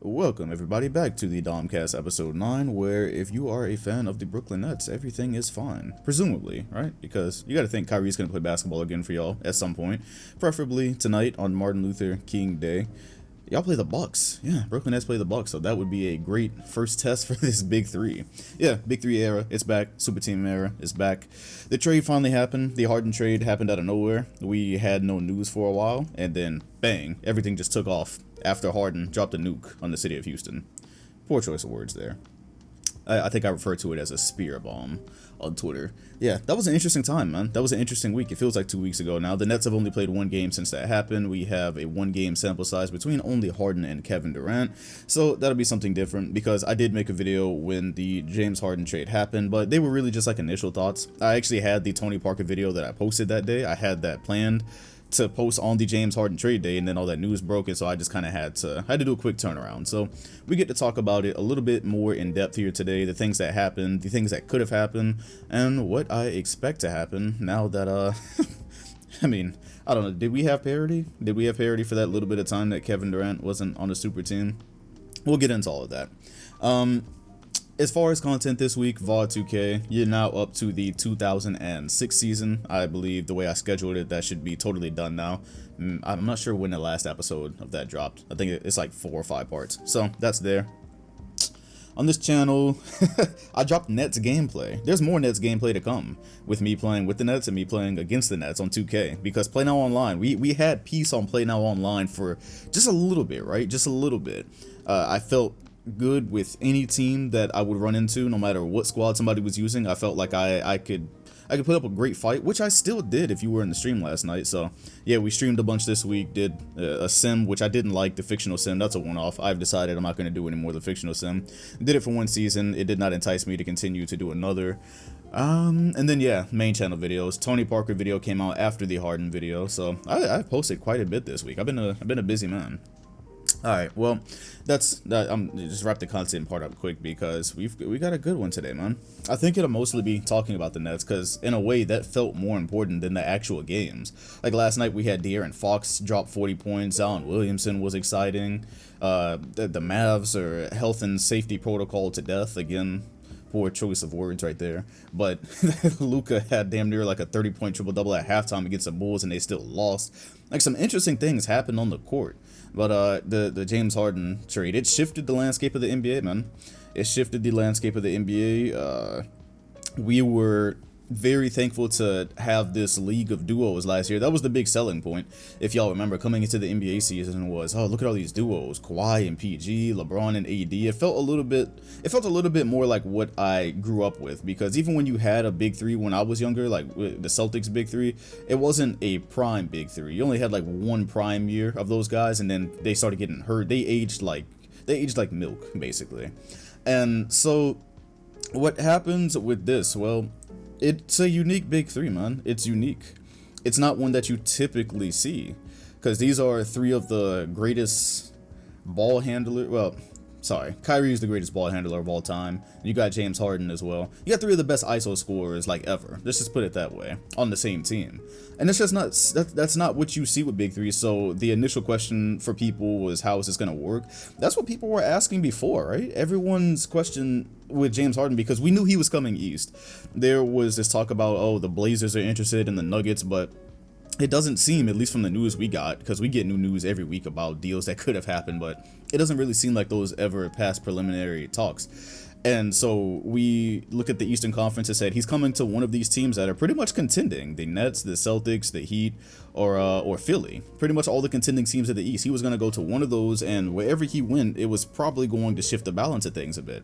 Welcome everybody back to the DomCast Ep.9, where if you are a fan of the Brooklyn Nets, everything is fine. Presumably, right? Because you gotta think Kyrie's gonna play basketball again for y'all at some point. Preferably tonight on Martin Luther King Day. Y'all play the Bucks. Yeah, Brooklyn Nets play the Bucks, so that would be a great first test for this Big Three. Yeah, Big Three era, it's back. Super Team era is back. The trade finally happened. The Harden trade happened out of nowhere. We had no news for a while, and then bang, everything just took off after Harden dropped a nuke on the city of Houston. Poor choice of words there. I think I referred to it as a spear bomb on Twitter. Yeah, that was an interesting time, man. That was an interesting week. It feels like 2 weeks ago now. The Nets have only played one game since that happened. We have a one-game sample size between only Harden and Kevin Durant. So that'll be something different because I did make a video when the James Harden trade happened, but they were really just like initial thoughts. I actually had the Tony Parker video that I posted that day. I had that planned to post on the James Harden trade day, and then all that news broke, and so I just kind of had to do a quick turnaround. So we get to talk about it a little bit more in depth here today, the things that happened, the things that could have happened, and what I expect to happen now that I mean, I don't know, did we have parity? Did we have parity for that little bit of time that Kevin Durant wasn't on the super team? We'll get into all of that. As far as content this week, VOD 2K, you're now up to the 2006 season. I believe the way I scheduled it, that should be totally done now. I'm not sure when the last episode of that dropped. I think it's like 4 or 5 parts. So that's there. On this channel, I dropped Nets gameplay. There's more Nets gameplay to come with me playing with the Nets and me playing against the Nets on 2K. Because Play Now Online, we had peace on Play Now Online for just a little bit, right? Just a little bit. I felt good with any team that I would run into, no matter what squad somebody was using. I felt like I could put up a great fight, which I still did if you were in the stream last night. So yeah, we streamed a bunch this week, did a sim, which I didn't like, the fictional sim. That's a one-off. I've decided I'm not going to do any more of the fictional sim. Did it for one season. It did not entice me to continue to do another. And then yeah, main channel videos. Tony Parker video came out after the Harden video, so I posted quite a bit this week. I've been a busy man. Alright, well, that's that. I'm just wrap the content part up quick because we got a good one today, man. I think it'll mostly be talking about the Nets because in a way that felt more important than the actual games. Like last night we had De'Aaron Fox drop 40 points. Allen Williamson was exciting. The Mavs are health and safety protocol to death again. Poor choice of words right there. But Luka had damn near like a 30-point triple-double at halftime against the Bulls and they still lost. Like some interesting things happened on the court. But the James Harden trade, it shifted the landscape of the NBA, man. It shifted the landscape of the NBA. We were very thankful to have this league of duos last year. That was the big selling point. If y'all remember, coming into the NBA season was, oh, look at all these duos, Kawhi and PG, LeBron and AD. It felt a little bit more like what I grew up with, because even when you had a big three when I was younger, like the Celtics big three, it wasn't a prime big three. You only had like one prime year of those guys, and then they started getting hurt. They aged like milk, basically. And so what happens with this? Well, it's a unique big three, man. It's unique. It's not one that you typically see, because these are 3 of the greatest ball handlers. Well, sorry, Kyrie is the greatest ball handler of all time. You got James Harden as well. You got 3 of the best ISO scorers like ever. Let's just put it that way, on the same team. And it's just not, that's not what you see with big three. So the initial question for people was, how is this going to work? That's what people were asking before, right? Everyone's question with James Harden, because we knew he was coming east. There was this talk about, oh, the Blazers are interested in the Nuggets, but it doesn't seem, at least from the news we got, because we get new news every week about deals that could have happened, but it doesn't really seem like those ever passed preliminary talks. And so we look at the Eastern Conference and said he's coming to one of these teams that are pretty much contending: the Nets, the Celtics, the Heat, or Philly. Pretty much all the contending teams of the East. He was going to go to one of those, and wherever he went, it was probably going to shift the balance of things a bit.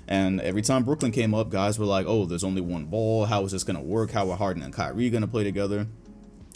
And every time Brooklyn came up, guys were like, oh, there's only one ball. How is this going to work? How are Harden and Kyrie going to play together?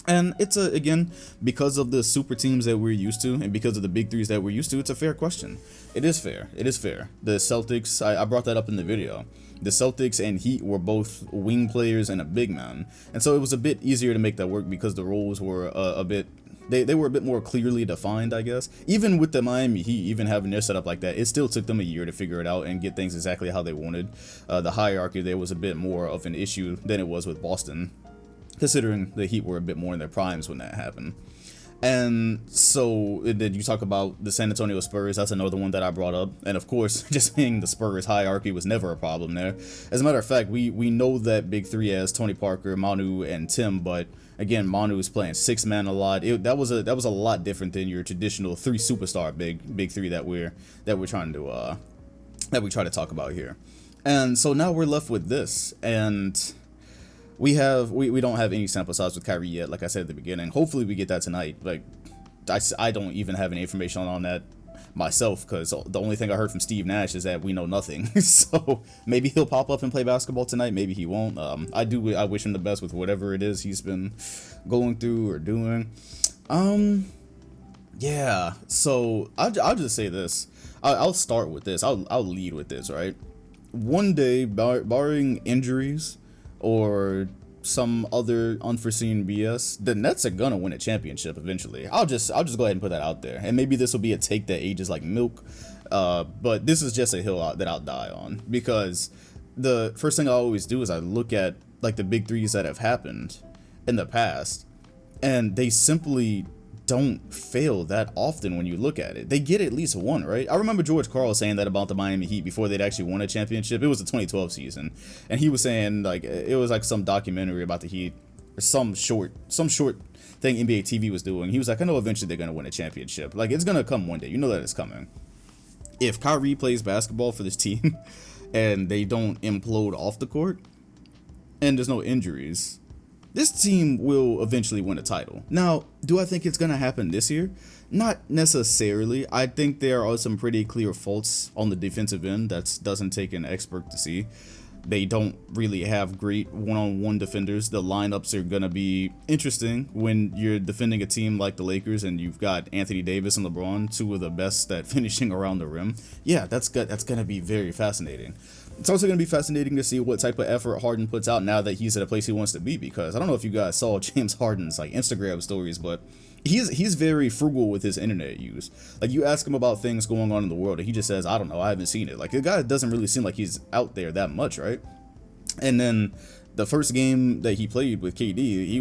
And it's again, because of the super teams that we're used to, and because of the big threes that we're used to, it's a fair question. It is fair. It is fair. The Celtics, I brought that up in the video. The Celtics and Heat were both wing players and a big man. And so it was a bit easier to make that work because the roles were a bit, they were a bit more clearly defined, I guess. Even with the Miami Heat, even having their setup like that, it still took them a year to figure it out and get things exactly how they wanted. The hierarchy there was a bit more of an issue than it was with Boston, considering the Heat were a bit more in their primes when that happened. And so then you talk about the San Antonio Spurs. That's another one that I brought up. And of course, just being the Spurs hierarchy was never a problem there. As a matter of fact, we know that big three as Tony Parker, Manu, and Tim. But again, Manu is playing six man a lot. That was a lot different than your traditional three superstar big three that we try to talk about here. And so now we're left with this, and we don't have any sample size with Kyrie yet, like I said at the beginning. Hopefully we get that tonight. Like, I don't even have any information on that myself, because the only thing I heard from Steve Nash is that we know nothing. So maybe he'll pop up and play basketball tonight, maybe he won't. I wish him the best with whatever it is he's been going through or doing. Yeah, so I'll just say this. I'll start with this. I'll lead with this, right? One day, barring injuries or some other unforeseen BS, the Nets are gonna win a championship eventually. I'll just go ahead and put that out there. And maybe this will be a take that ages like milk, but this is just a hill that I'll die on, because the first thing I always do is I look at like the big threes that have happened in the past, and they simply don't fail that often when you look at it. They get at least one, right? I remember George Karl saying that about the Miami Heat before they'd actually won a championship. It was the 2012 season, and he was saying, like, it was like some documentary about the Heat, or some short thing NBA TV was doing. He was like, I know eventually they're gonna win a championship. Like, it's gonna come one day. You know that it's coming. If Kyrie plays basketball for this team and they don't implode off the court and there's no injuries, this team will eventually win a title. Now, do I think it's going to happen this year? Not necessarily. I think there are some pretty clear faults on the defensive end that doesn't take an expert to see. They don't really have great one-on-one defenders. The lineups are going to be interesting when you're defending a team like the Lakers and you've got Anthony Davis and LeBron, two of the best at finishing around the rim. Yeah, that's going to be very fascinating. It's also going to be fascinating to see what type of effort Harden puts out now that he's at a place he wants to be, because I don't know if you guys saw James Harden's like Instagram stories, but he's very frugal with his internet use. Like, you ask him about things going on in the world and he just says, I don't know, I haven't seen it. Like, the guy doesn't really seem like he's out there that much, right? And then the first game that he played with KD, he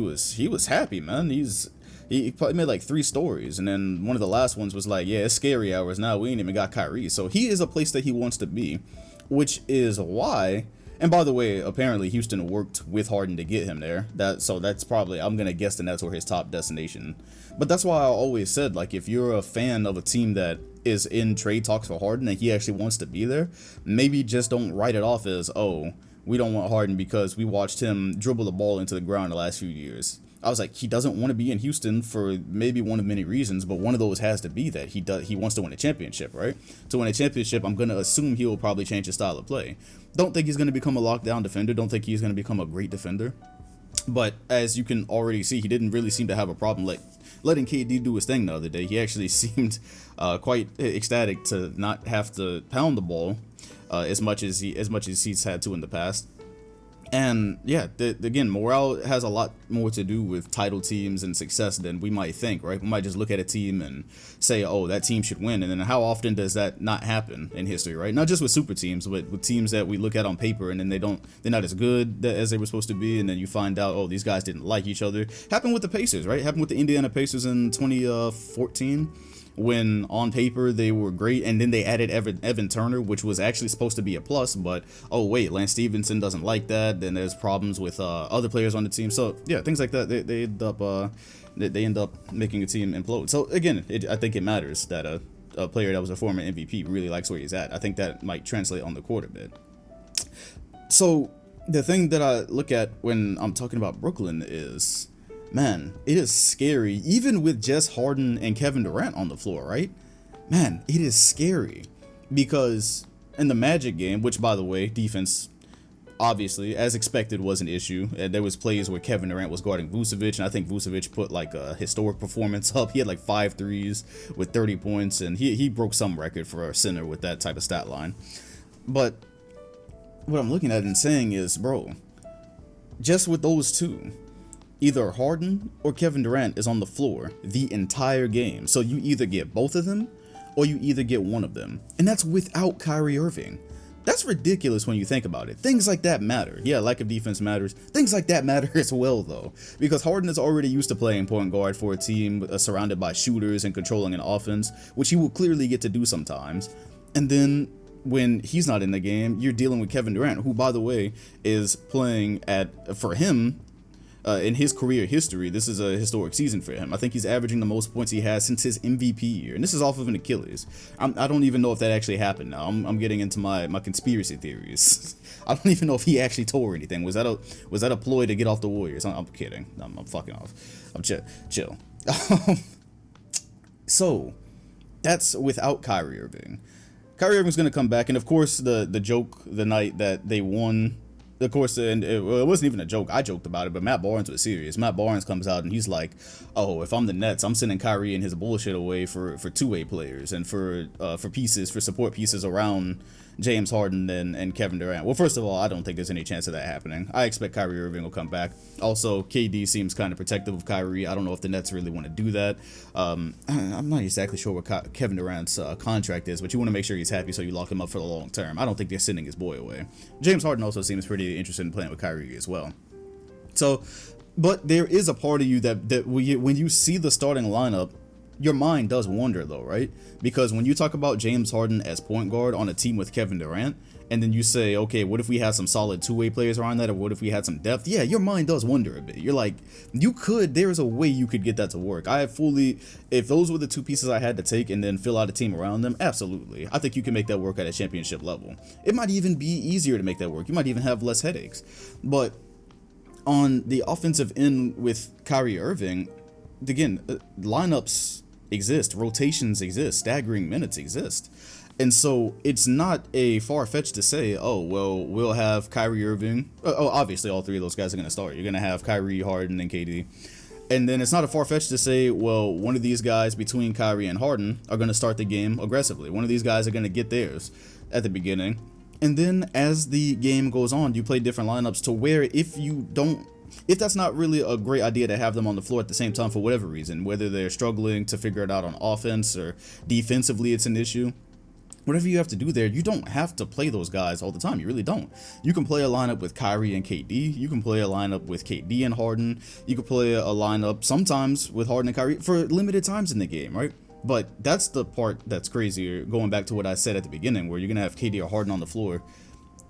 was happy, man. He probably made like 3 stories, and then one of the last ones was like, yeah, it's scary hours now, we ain't even got Kyrie. So he is a place that he wants to be, which is why, and by the way, apparently Houston worked with Harden to get him there. So that's probably, I'm gonna guess, the Nets were his top destination. But that's why I always said, like, if you're a fan of a team that is in trade talks for Harden and he actually wants to be there, maybe just don't write it off as, oh, we don't want Harden because we watched him dribble the ball into the ground the last few years. I was like, he doesn't want to be in Houston for maybe one of many reasons, but one of those has to be that he wants to win a championship, right? To win a championship, I'm going to assume he'll probably change his style of play. Don't think he's going to become a lockdown defender. Don't think he's going to become a great defender. But as you can already see, he didn't really seem to have a problem letting KD do his thing the other day. He actually seemed quite ecstatic to not have to pound the ball as much as he's had to in the past. And yeah, again, morale has a lot more to do with title teams and success than we might think, right? We might just look at a team and say, oh, that team should win. And then how often does that not happen in history, right? Not just with super teams, but with teams that we look at on paper and then they're not as good as they were supposed to be. And then you find out, oh, these guys didn't like each other. Happened with the Pacers, right? Happened with the Indiana Pacers in 2014. When on paper they were great, and then they added Evan Turner, which was actually supposed to be a plus, but oh wait, Lance Stevenson doesn't like that. Then there's problems with other players on the team. So yeah, things like that. They end up making a team implode. So again, I think it matters that a player that was a former MVP really likes where he's at. I think that might translate on the court a bit. So the thing that I look at when I'm talking about Brooklyn is, man, it is scary, even with just Harden and Kevin Durant on the floor, right? Man, it is scary, because in the Magic game, which, by the way, defense, obviously, as expected, was an issue. And there was plays where Kevin Durant was guarding Vucevic, and I think Vucevic put like a historic performance up. He had like 5 threes with 30 points, and he broke some record for a center with that type of stat line. But what I'm looking at and saying is, bro, just with those two, either Harden or Kevin Durant is on the floor the entire game. So you either get both of them or you either get one of them. And that's without Kyrie Irving. That's ridiculous when you think about it. Things like that matter. Yeah, lack of defense matters. Things like that matter as well, though, because Harden is already used to playing point guard for a team surrounded by shooters and controlling an offense, which he will clearly get to do sometimes. And then when he's not in the game, you're dealing with Kevin Durant, who, by the way, is playing for him, in his career history, this is a historic season for him. I think he's averaging the most points he has since his MVP year, and this is off of an Achilles. I don't even know if that actually happened now. I'm getting into my conspiracy theories. I don't even know if he actually tore anything. Was that a ploy to get off the Warriors? I'm kidding. I'm fucking off. I'm chill. So, that's without Kyrie Irving. Kyrie Irving's going to come back, and of course, the joke the night that they won, of course, and it wasn't even a joke. I joked about it, but Matt Barnes was serious. Matt Barnes comes out and he's like, "Oh, if I'm the Nets, I'm sending Kyrie and his bullshit away for two-way players and for support pieces around James Harden and Kevin Durant." Well, first of all, I don't think there's any chance of that happening. I expect Kyrie Irving will come back. Also, KD seems kind of protective of Kyrie. I don't know if the Nets really want to do that. I'm not exactly sure what Kevin Durant's contract is, but you want to make sure he's happy, so you lock him up for the long term. I don't think they're sending his boy away. James Harden also seems pretty interested in playing with Kyrie as well. So, but there is a part of you that when you see the starting lineup, your mind does wander, though, right? Because when you talk about James Harden as point guard on a team with Kevin Durant, and then you say, okay, what if we had some solid two-way players around that, or what if we had some depth? Yeah, your mind does wander a bit. You're like, there's a way you could get that to work. If those were the two pieces I had to take and then fill out a team around them, absolutely. I think you can make that work at a championship level. It might even be easier to make that work. You might even have less headaches. But on the offensive end with Kyrie Irving, again, lineups exist, rotations exist, staggering minutes exist. And so it's not a far-fetched to say, oh, well, we'll have Kyrie Irving. Oh, obviously all three of those guys are going to start. You're going to have Kyrie, Harden, and KD. And then it's not a far-fetched to say, well, one of these guys between Kyrie and Harden are going to start the game aggressively. One of these guys are going to get theirs at the beginning. And then as the game goes on, you play different lineups to where if that's not really a great idea to have them on the floor at the same time for whatever reason, whether they're struggling to figure it out on offense or defensively it's an issue, whatever you have to do there, you don't have to play those guys all the time. You really don't. You can play a lineup with Kyrie and KD. You can play a lineup with KD and Harden. You can play a lineup sometimes with Harden and Kyrie for limited times in the game, right? But that's the part that's crazier, going back to what I said at the beginning, where you're going to have KD or Harden on the floor,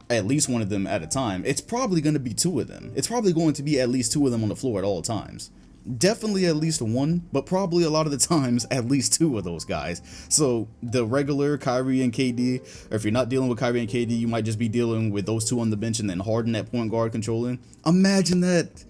at least one of them at a time. It's probably going to be two of them. It's probably going to be at least two of them on the floor at all times. Definitely at least one, but probably a lot of the times at least two of those guys. So the regular Kyrie and KD, or if you're not dealing with Kyrie and KD, you might just be dealing with those two on the bench and then Harden at point guard controlling. Imagine that.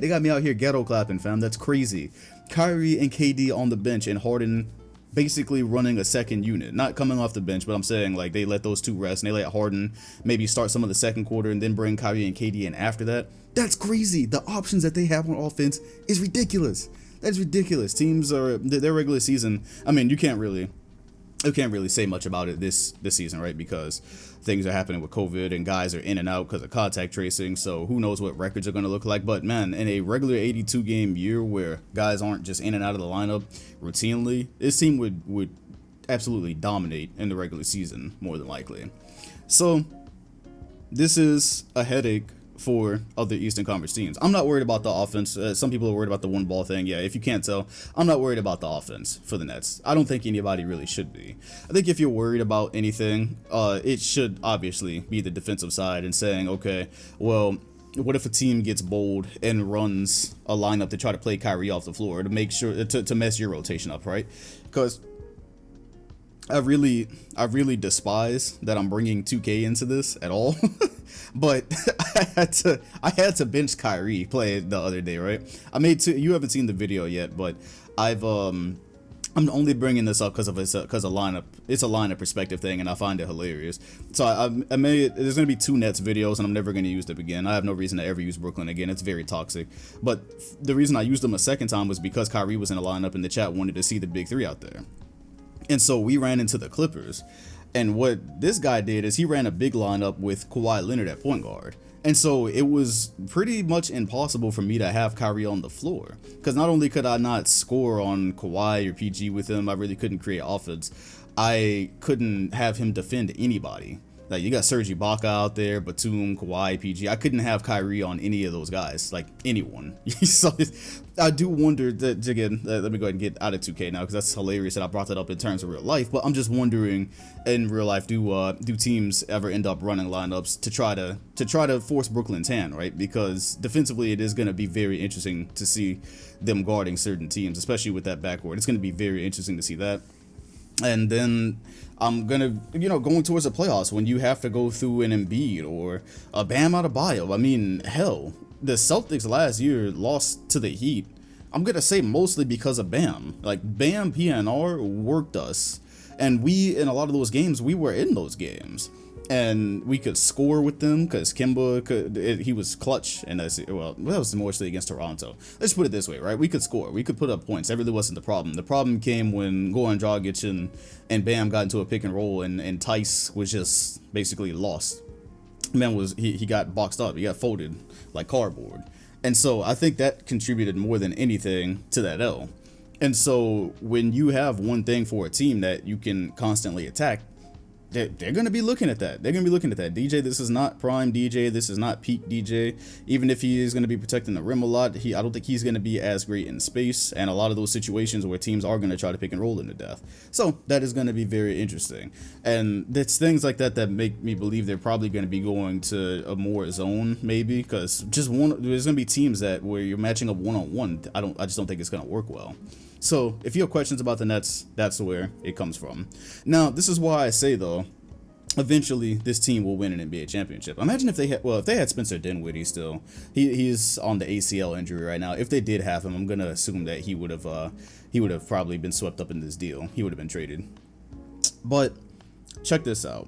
They got me out here ghetto clapping, fam. That's crazy. Kyrie and KD on the bench and Harden basically running a second unit, not coming off the bench, but I'm saying like they let those two rest and they let Harden maybe start some of the second quarter and then bring Kyrie and KD in after that. That's crazy. The options that they have on offense is ridiculous. That's ridiculous. Teams are their regular season. I mean, you can't really say much about it this season, right? Because things are happening with COVID and guys are in and out because of contact tracing. So who knows what records are going to look like. But man, in a regular 82 game year where guys aren't just in and out of the lineup routinely, this team would absolutely dominate in the regular season more than likely. So this is a headache for other Eastern Conference teams. I'm not worried about the offense. Some people are worried about the one ball thing. Yeah, if you can't tell, I'm not worried about the offense for the Nets. I don't think anybody really should be. I think if you're worried about anything, it should obviously be the defensive side and saying, okay, well, what if a team gets bold and runs a lineup to try to play Kyrie off the floor to make sure to mess your rotation up, right? Because I really despise that I'm bringing 2K into this at all. But I had to bench Kyrie play the other day, right? You haven't seen the video yet, but I'm only bringing this up because of lineup. It's a lineup perspective thing, and I find it hilarious. So there's gonna be two Nets videos, and I'm never gonna use them again. I have no reason to ever use Brooklyn again. It's very toxic. But the reason I used them a second time was because Kyrie was in the lineup, and the chat wanted to see the big three out there. And so we ran into the Clippers. And what this guy did is he ran a big lineup with Kawhi Leonard at point guard. And so it was pretty much impossible for me to have Kyrie on the floor. Because not only could I not score on Kawhi or PG with him, I really couldn't create offense. I couldn't have him defend anybody. Like, you got Serge Ibaka out there, Batum, Kawhi, PG. I couldn't have Kyrie on any of those guys, like anyone. So I do wonder that, again, let me go ahead and get out of 2K now, because that's hilarious that I brought that up in terms of real life. But I'm just wondering, in real life, do teams ever end up running lineups to try to force Brooklyn's hand, right? Because defensively, it is going to be very interesting to see them guarding certain teams, especially with that backcourt. It's going to be very interesting to see that. And then I'm gonna, going towards the playoffs when you have to go through an Embiid or a Bam Adebayo. I mean, hell, the Celtics last year lost to the Heat. I'm gonna say mostly because of Bam. Like, Bam PNR worked us, and we, in a lot of those games, we were in those games. And we could score with them because Kemba he was clutch, and that was mostly against Toronto. Let's put it this way, right? We could score, we could put up points. That really wasn't the problem. The problem came when Goran Dragic and Bam got into a pick and roll, and Tice was just basically lost. Man he got boxed up, he got folded like cardboard, and so I think that contributed more than anything to that L. And so when you have one thing for a team that you can constantly attack, they're going to be looking at that. They're going to be looking at that. DJ, this is not prime DJ. This is not peak DJ. Even if he is going to be protecting the rim a lot, I don't think he's going to be as great in space, and a lot of those situations where teams are going to try to pick and roll him to death. So that is going to be very interesting. And it's things like that that make me believe they're probably going to be going to a more zone, maybe, because there's going to be teams where you're matching up one-on-one. I just don't think it's going to work well. So if you have questions about the Nets, that's where it comes from. Now, this is why I say, though, eventually this team will win an NBA championship. Imagine if they had Spencer Dinwiddie still. He's on the ACL injury right now. If they did have him, I'm gonna assume that he would have probably been swept up in this deal. He would have been traded. But check this out.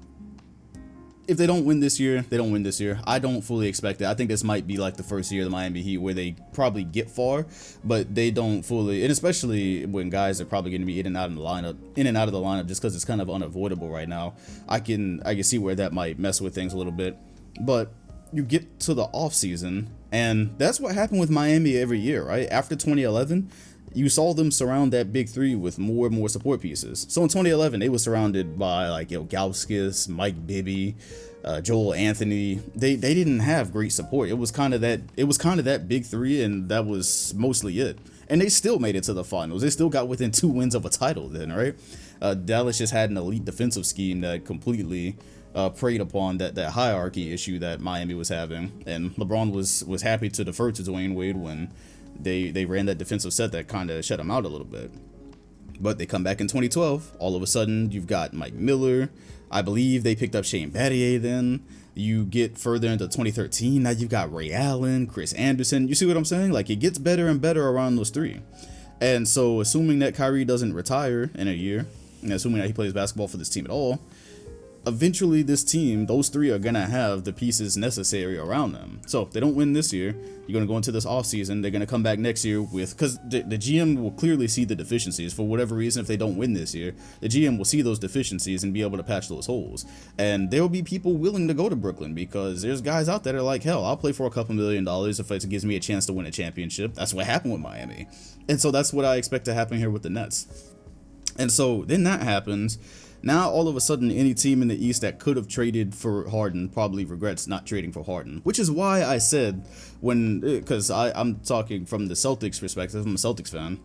If they don't win this year, they don't win this year. I don't fully expect it. I think this might be like the first year of the Miami Heat where they probably get far, but they don't fully, and especially when guys are probably going to be in and out of the lineup just because it's kind of unavoidable right now. I can see where that might mess with things a little bit. But you get to the off season, and that's what happened with Miami every year, right? After 2011, you saw them surround that big three with more and more support pieces. So in 2011, they were surrounded by like Gauskas, Mike Bibby, Joel Anthony. They didn't have great support. It was kind of that big three, and that was mostly it. And they still made it to the finals. They still got within 2 wins of a title then, right? Dallas just had an elite defensive scheme that completely preyed upon that hierarchy issue that Miami was having. And LeBron was happy to defer to Dwayne Wade when they ran that defensive set that kind of shut him out a little bit. But they come back in 2012. All of a sudden, you've got Mike Miller. I believe they picked up Shane Battier then. You get further into 2013. Now you've got Ray Allen, Chris Anderson. You see what I'm saying? Like, it gets better and better around those three. And so, assuming that Kyrie doesn't retire in a year, and assuming that he plays basketball for this team at all, eventually this team, those three are going to have the pieces necessary around them. So if they don't win this year, you're going to go into this offseason, they're going to come back next year with, because the GM will clearly see the deficiencies for whatever reason. If they don't win this year, the GM will see those deficiencies and be able to patch those holes. And there will be people willing to go to Brooklyn because there's guys out there that are like, hell, I'll play for a couple $1 million if it gives me a chance to win a championship. That's what happened with Miami. And so that's what I expect to happen here with the Nets. And so then that happens. Now, all of a sudden, any team in the East that could have traded for Harden probably regrets not trading for Harden, which is why I said because I'm talking from the Celtics perspective. I'm a Celtics fan,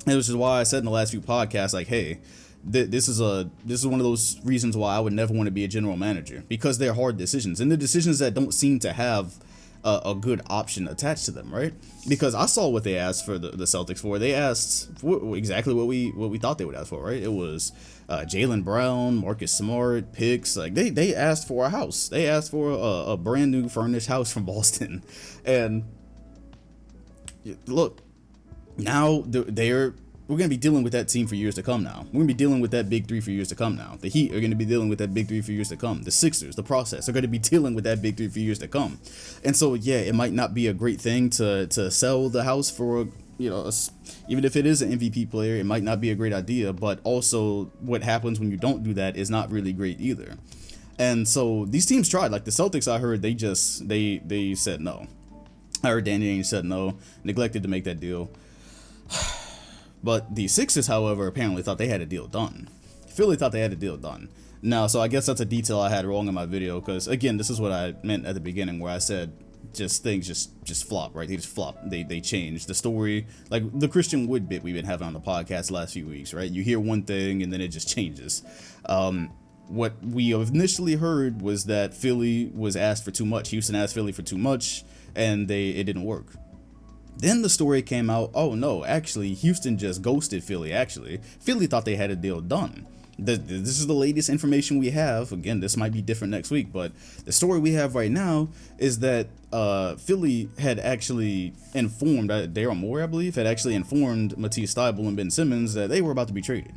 and which is why I said in the last few podcasts, like, hey, this is one of those reasons why I would never want to be a general manager, because they're hard decisions, and the decisions that don't seem to have a good option attached to them, right? Because I saw what they asked for the Celtics for. They asked for exactly what we thought they would ask for, right? It was Jaylen Brown, Marcus Smart, picks. Like they asked for a house. They asked for a brand new furnished house from Boston. And look, now we're going to be dealing with that team for years to come now. We're going to be dealing with that big three for years to come now. The Heat are going to be dealing with that big three for years to come. The Sixers, the process, are going to be dealing with that big three for years to come. And so, yeah, it might not be a great thing to sell the house for, even if it is an MVP player, it might not be a great idea. But also, what happens when you don't do that is not really great either. And so, these teams tried. Like the Celtics, I heard they said no. I heard Danny Ainge said no, neglected to make that deal. But the Sixers, however, apparently thought they had a deal done. Philly thought they had a deal done. Now, so I guess that's a detail I had wrong in my video, because again, this is what I meant at the beginning, where I said things just flop, right? They just flop. They change the story, like the Christian Wood bit we've been having on the podcast the last few weeks, right? You hear one thing and then it just changes. What we initially heard was that Philly was asked for too much. Houston asked Philly for too much, and it didn't work. Then the story came out, oh no, actually Houston just ghosted Philly. Actually, Philly thought they had a deal done. This is the latest information we have. Again, this might be different next week, but the story we have right now is that Philly had actually informed Daryl Morey, I believe, had actually informed Matisse Thybulle and Ben Simmons that they were about to be traded.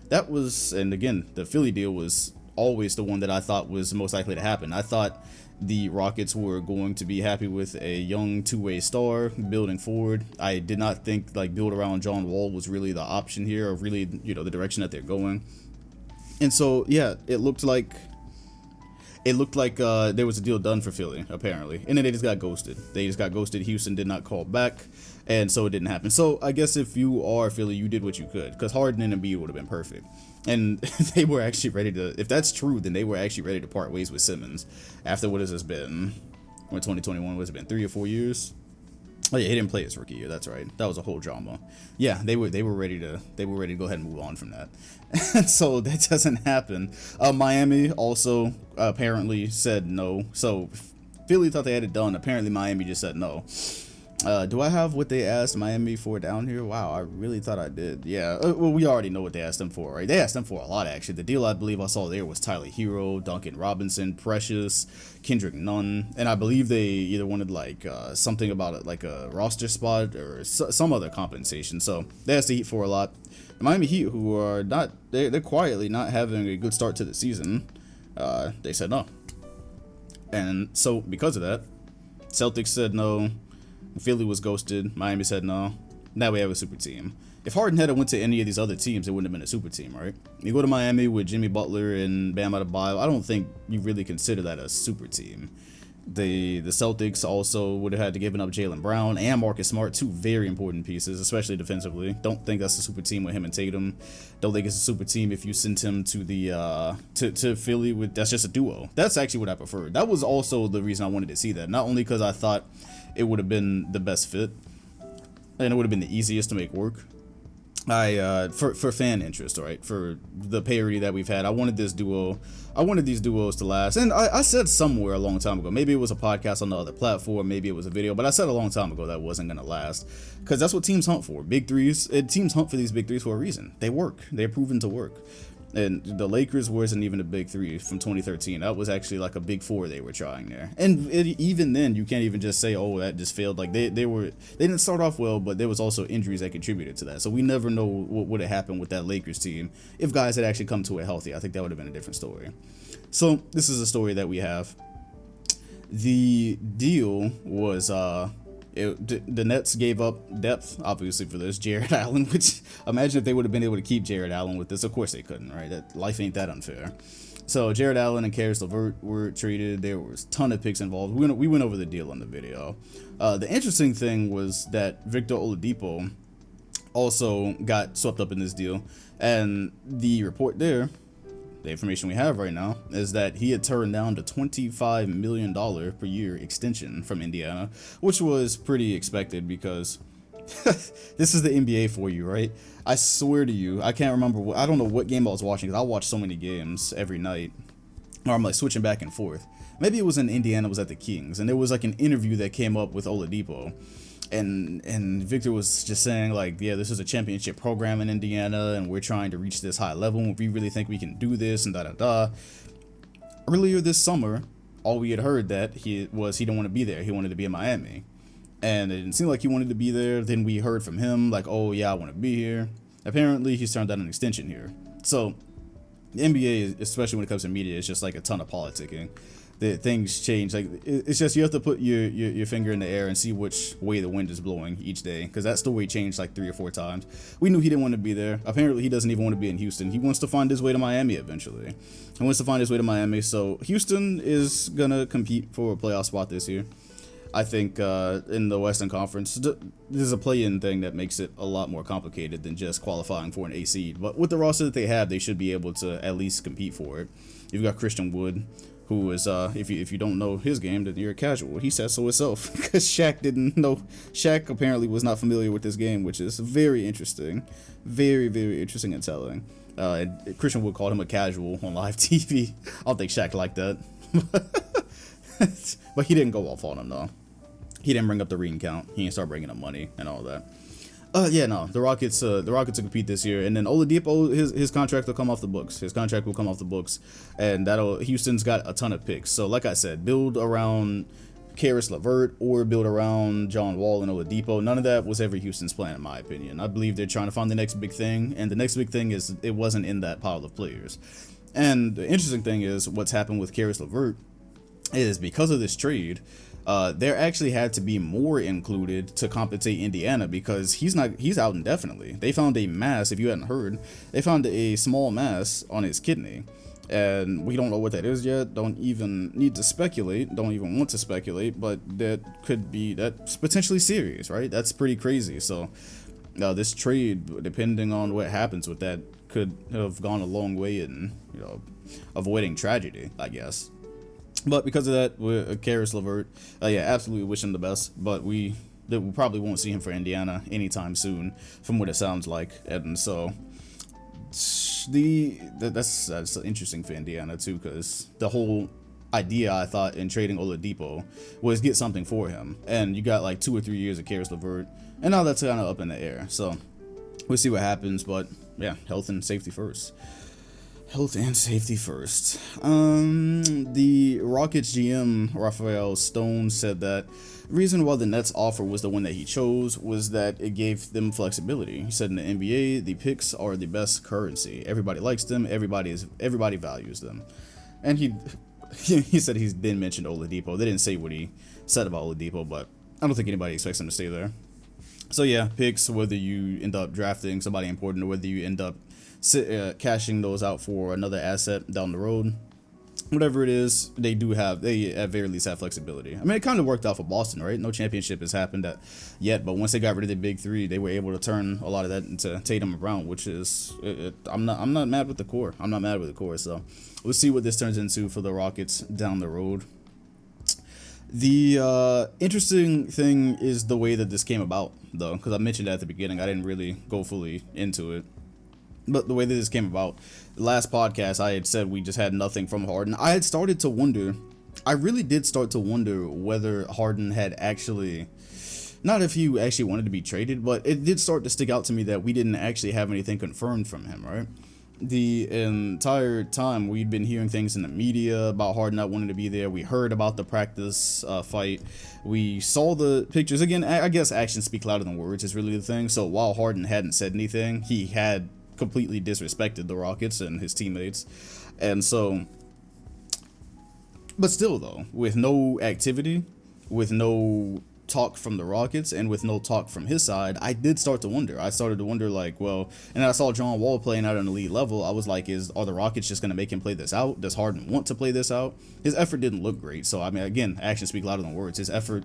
That was, and again, the Philly deal was always the one that I thought was most likely to happen. I thought the Rockets were going to be happy with a young two-way star building forward. I did not think like build around John Wall was really the option here, or really, the direction that they're going. And so, yeah, it looked like there was a deal done for Philly, apparently. And then they just got ghosted. Houston did not call back, and so it didn't happen. So I guess if you are Philly, you did what you could, because Harden and Embiid would have been perfect. And they were actually ready to, if that's true, then they were actually ready to part ways with Simmons after what has this been, 2021, was it been 3 or 4 years? Oh yeah, he didn't play his rookie year. That's right. That was a whole drama. Yeah, they were ready to go ahead and move on from that. And so that doesn't happen. Miami also apparently said no. So Philly thought they had it done. Apparently Miami just said no. Do I have what they asked Miami for down here? Wow, I really thought I did. Yeah, well, we already know what they asked them for, right? They asked them for a lot, actually. The deal I believe I saw there was Tyler Hero, Duncan Robinson, Precious, Kendrick Nunn, and I believe they either wanted like something about it, like a roster spot or some other compensation. So they asked the Heat for a lot. The Miami Heat, who are not, they're quietly not having a good start to the season, they said no. And so because of that, Celtics said no. Philly was ghosted. Miami said no. Now we have a super team. If Harden had went to any of these other teams, it wouldn't have been a super team, right? You go to Miami with Jimmy Butler and Bam Adebayo, I don't think you really consider that a super team. The Celtics also would have had to give up Jaylen Brown and Marcus Smart, two very important pieces, especially defensively. Don't think that's a super team with him and Tatum. Don't think it's a super team if you send him to the to Philly with, that's just a duo. That's actually what I preferred. That was also the reason I wanted to see that. Not only because I thought it would have been the best fit and it would have been the easiest to make work. For fan interest, right? For the parity that we've had, I wanted these duos to last. And I said somewhere a long time ago, maybe it was a podcast on the other platform, maybe it was a video, but I said a long time ago that wasn't gonna last, because that's what teams hunt for. Big threes. Teams hunt for these big threes for a reason. They work. They're proven to work. And the Lakers wasn't even a big three from 2013. That was actually like a big four they were trying there. And even then, you can't even just say, oh, that just failed. Like they didn't start off well, but there was also injuries that contributed to that. So we never know what would have happened with that Lakers team if guys had actually come to it healthy. I think that would have been a different story. So this is a story that we have. The deal was the Nets gave up depth, obviously, for this. Jared Allen, which imagine if they would have been able to keep Jared Allen with this. Of course they couldn't, right? That life ain't that unfair. So Jared Allen and Karis LeVert were traded. There was a ton of picks involved. We went over the deal on the video. The interesting thing was that Victor Oladipo also got swept up in this deal, and the report there, the information we have right now, is that he had turned down the $25 million per year extension from Indiana, which was pretty expected because this is the NBA for you, right? I swear to you, I can't remember. I don't know what game I was watching, because I watch so many games every night, or I'm like switching back and forth. Maybe it was in Indiana, it was at the Kings, and there was like an interview that came up with Oladipo. And Victor was just saying, like, yeah, this is a championship program in Indiana, and we're trying to reach this high level, and we really think we can do this, and da-da-da. Earlier this summer, all we had heard that he didn't want to be there. He wanted to be in Miami. And it didn't seem like he wanted to be there. Then we heard from him, like, oh, yeah, I want to be here. Apparently, he's turned down an extension here. So, the NBA, especially when it comes to media, is just like a ton of politicking. Things change. Like, it's just you have to put your finger in the air and see which way the wind is blowing each day, because that story changed like 3 or 4 times. We knew he didn't want to be there. Apparently he doesn't even want to be in Houston. He wants to find his way to Miami eventually. So Houston is gonna compete for a playoff spot this year. I think in the Western Conference, there's a play-in thing that makes it a lot more complicated than just qualifying for an A seed. But with the roster that they have, they should be able to at least compete for it. You've got Christian Wood, who is, if you don't know his game, then you're a casual. He said so himself, because Shaq didn't know. Shaq apparently was not familiar with this game, which is very interesting. Very, very interesting and telling. And Christian Wood called him a casual on live TV. I don't think Shaq liked that. But he didn't go off on him, though. He didn't bring up the ring count. He didn't start bringing up money and all that. Yeah, no, the Rockets will compete this year, and then Oladipo, his contract will come off the books. His contract will come off the books, and Houston's got a ton of picks. So, like I said, build around Caris LeVert or build around John Wall and Oladipo. None of that was ever Houston's plan, in my opinion. I believe they're trying to find the next big thing, and the next big thing is it wasn't in that pile of players. And the interesting thing is what's happened with Caris LeVert is because of this trade. There actually had to be more included to compensate Indiana because he's out indefinitely. They found a mass, if you hadn't heard, they found a small mass on his kidney, and we don't know what that is yet. Don't even need to speculate. Don't even want to speculate, but that's potentially serious, right? That's pretty crazy. So this trade, depending on what happens with that, could have gone a long way in avoiding tragedy, I guess. But because of that, with Caris LeVert, absolutely wish him the best. But we probably won't see him for Indiana anytime soon, from what it sounds like. And so that's interesting for Indiana too, because the whole idea I thought in trading Oladipo was get something for him, and you got like 2 or 3 years of Caris LeVert, and now that's kind of up in the air. So we'll see what happens. But yeah, health and safety first. Health and safety first. The Rockets GM, Rafael Stone, said that the reason why the Nets offer was the one that he chose was that it gave them flexibility. He said in the NBA, the picks are the best currency. Everybody likes them. Everybody values them. And he said he's then mentioned Oladipo. They didn't say what he said about Oladipo, but I don't think anybody expects him to stay there. So yeah, picks, whether you end up drafting somebody important or whether you end up cashing those out for another asset down the road, whatever it is, they at very least have flexibility. I mean, it kind of worked out for Boston, right? No championship has happened yet, but once they got rid of the big three, they were able to turn a lot of that into Tatum and Brown, which is I'm not mad with the core. I'm not mad with the core. So we'll see what this turns into for the Rockets down the road. The interesting thing is the way that this came about, though, because I mentioned that at the beginning. I didn't really go fully into it. But the way that this came about, the last podcast, I had said we just had nothing from Harden. I had started to wonder, I really did start to wonder whether Harden had actually, not if he actually wanted to be traded, but it did start to stick out to me that we didn't actually have anything confirmed from him, right? The entire time we'd been hearing things in the media about Harden not wanting to be there. We heard about the practice fight. We saw the pictures. Again, I guess actions speak louder than words is really the thing. So while Harden hadn't said anything, he had completely disrespected the Rockets and his teammates. And so, but still though, with no activity, with no talk from the Rockets, and with no talk from his side, I did start to wonder. I started to wonder, like, well, and I saw John Wall playing at an elite level. I was like, are the Rockets just going to make him play this out? Does Harden want to play this out? His effort didn't look great. So, I mean, again, actions speak louder than words. His effort,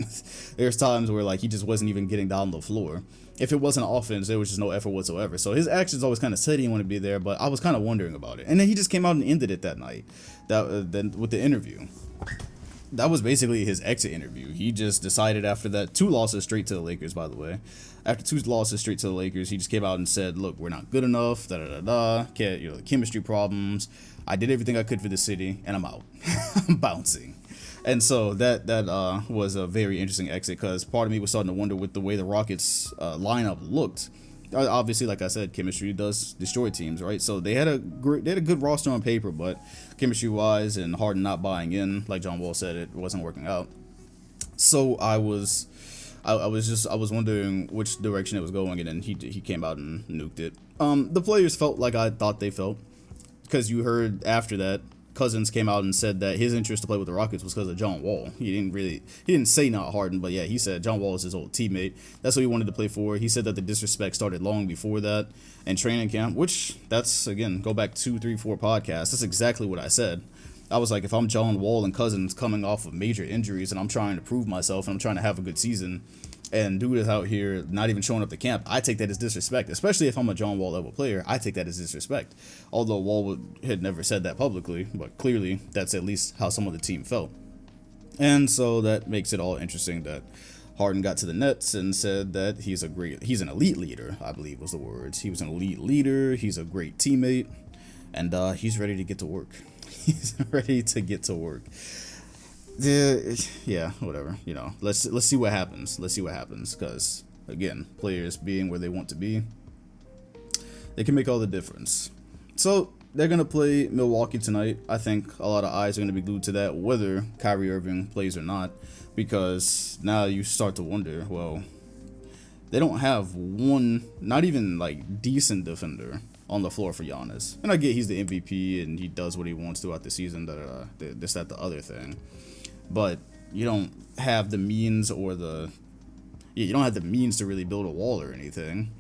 there's times where, like, he just wasn't even getting down the floor. If it wasn't offense, there was just no effort whatsoever. So his actions always kind of said he didn't want to be there, but I was kind of wondering about it. And then he just came out and ended it that night, then with the interview. That was basically his exit interview. He just decided after that, 2 losses straight to the Lakers, by the way. After 2 losses straight to the Lakers, he just came out and said, look, we're not good enough, the chemistry problems. I did everything I could for the city, and I'm out. I'm bouncing. And so that was a very interesting exit, because part of me was starting to wonder with the way the Rockets lineup looked. Obviously, like I said, chemistry does destroy teams, right? So they had a good roster on paper, but chemistry-wise and Harden not buying in, like John Wall said, it wasn't working out. So I was wondering which direction it was going, and then he came out and nuked it. The players felt like I thought they felt, because you heard after that, Cousins came out and said that his interest to play with the Rockets was because of John Wall. He didn't say not Harden, but yeah, he said John Wall is his old teammate. That's what he wanted to play for. He said that the disrespect started long before that in training camp, which that's, again, go back 2, 3, 4 podcasts. That's exactly what I said. I was like, if I'm John Wall and Cousins coming off of major injuries and I'm trying to prove myself and I'm trying to have a good season, and dude is out here not even showing up to camp, I take that as disrespect. Especially if I'm a John Wall level player, I take that as disrespect. Although Wall had never said that publicly, but clearly that's at least how some of the team felt. And so that makes it all interesting that Harden got to the Nets and said that he's an elite leader, I believe was the words. He was an elite leader, he's a great teammate, and he's ready to get to work. He's ready to get to work. Yeah, whatever. You know, let's see what happens. Let's see what happens, because again, players being where they want to be, they can make all the difference. So they're gonna play Milwaukee tonight. I think a lot of eyes are gonna be glued to that, whether Kyrie Irving plays or not, because now you start to wonder, well, they don't have one, not even like decent defender on the floor for Giannis. And I get he's the MVP and he does what he wants throughout the season, this, that, the other thing. But you don't have the means to really build a wall or anything.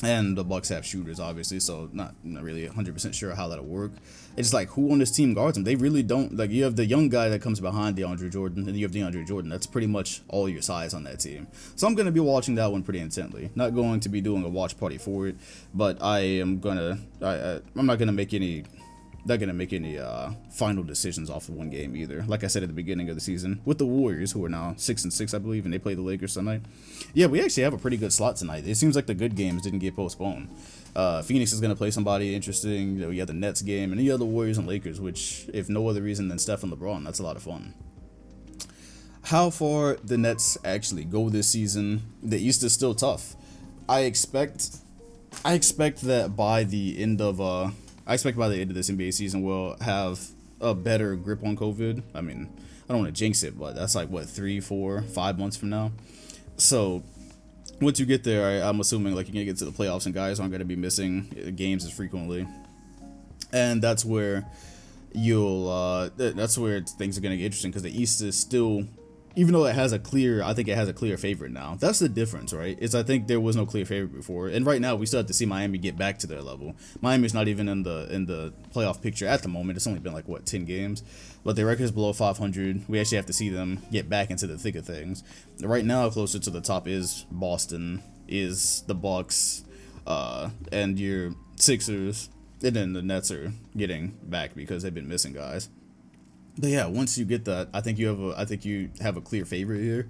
And the Bucks have shooters, obviously, so not really 100% sure how that'll work. It's like, who on this team guards him? They really don't. Like, you have the young guy that comes behind DeAndre Jordan, and you have DeAndre Jordan. That's pretty much all your size on that team. So I'm going to be watching that one pretty intently. Not going to be doing a watch party for it, but I'm not going to make any final decisions off of one game either. Like I said at the beginning of the season, with the Warriors, who are now 6-6, I believe, and they play the Lakers tonight. Yeah, we actually have a pretty good slot tonight. It seems like the good games didn't get postponed. Phoenix is going to play somebody interesting. You know, you have the Nets game, and then you have the Warriors and Lakers, which, if no other reason than Steph and LeBron, that's a lot of fun. How far the Nets actually go this season, the East is still tough. I expect that by the end of this NBA season, we'll have a better grip on COVID. I mean, I don't want to jinx it, but that's like, what, 3, 4, 5 months from now? So once you get there, I'm assuming like you're going to get to the playoffs and guys aren't going to be missing games as frequently. And that's where that's where things are going to get interesting, because the East is still, even though I think it has a clear favorite now. That's the difference, right? I think there was no clear favorite before, and right now we still have to see Miami get back to their level. Miami's not even in the playoff picture at the moment. It's only been like 10 games, but their record is below 500. We actually have to see them get back into the thick of things. Right now, closer to the top is Boston, is the Bucks, and your Sixers, and then the Nets are getting back because they've been missing guys. But yeah, once you get that, I think you have a clear favorite here,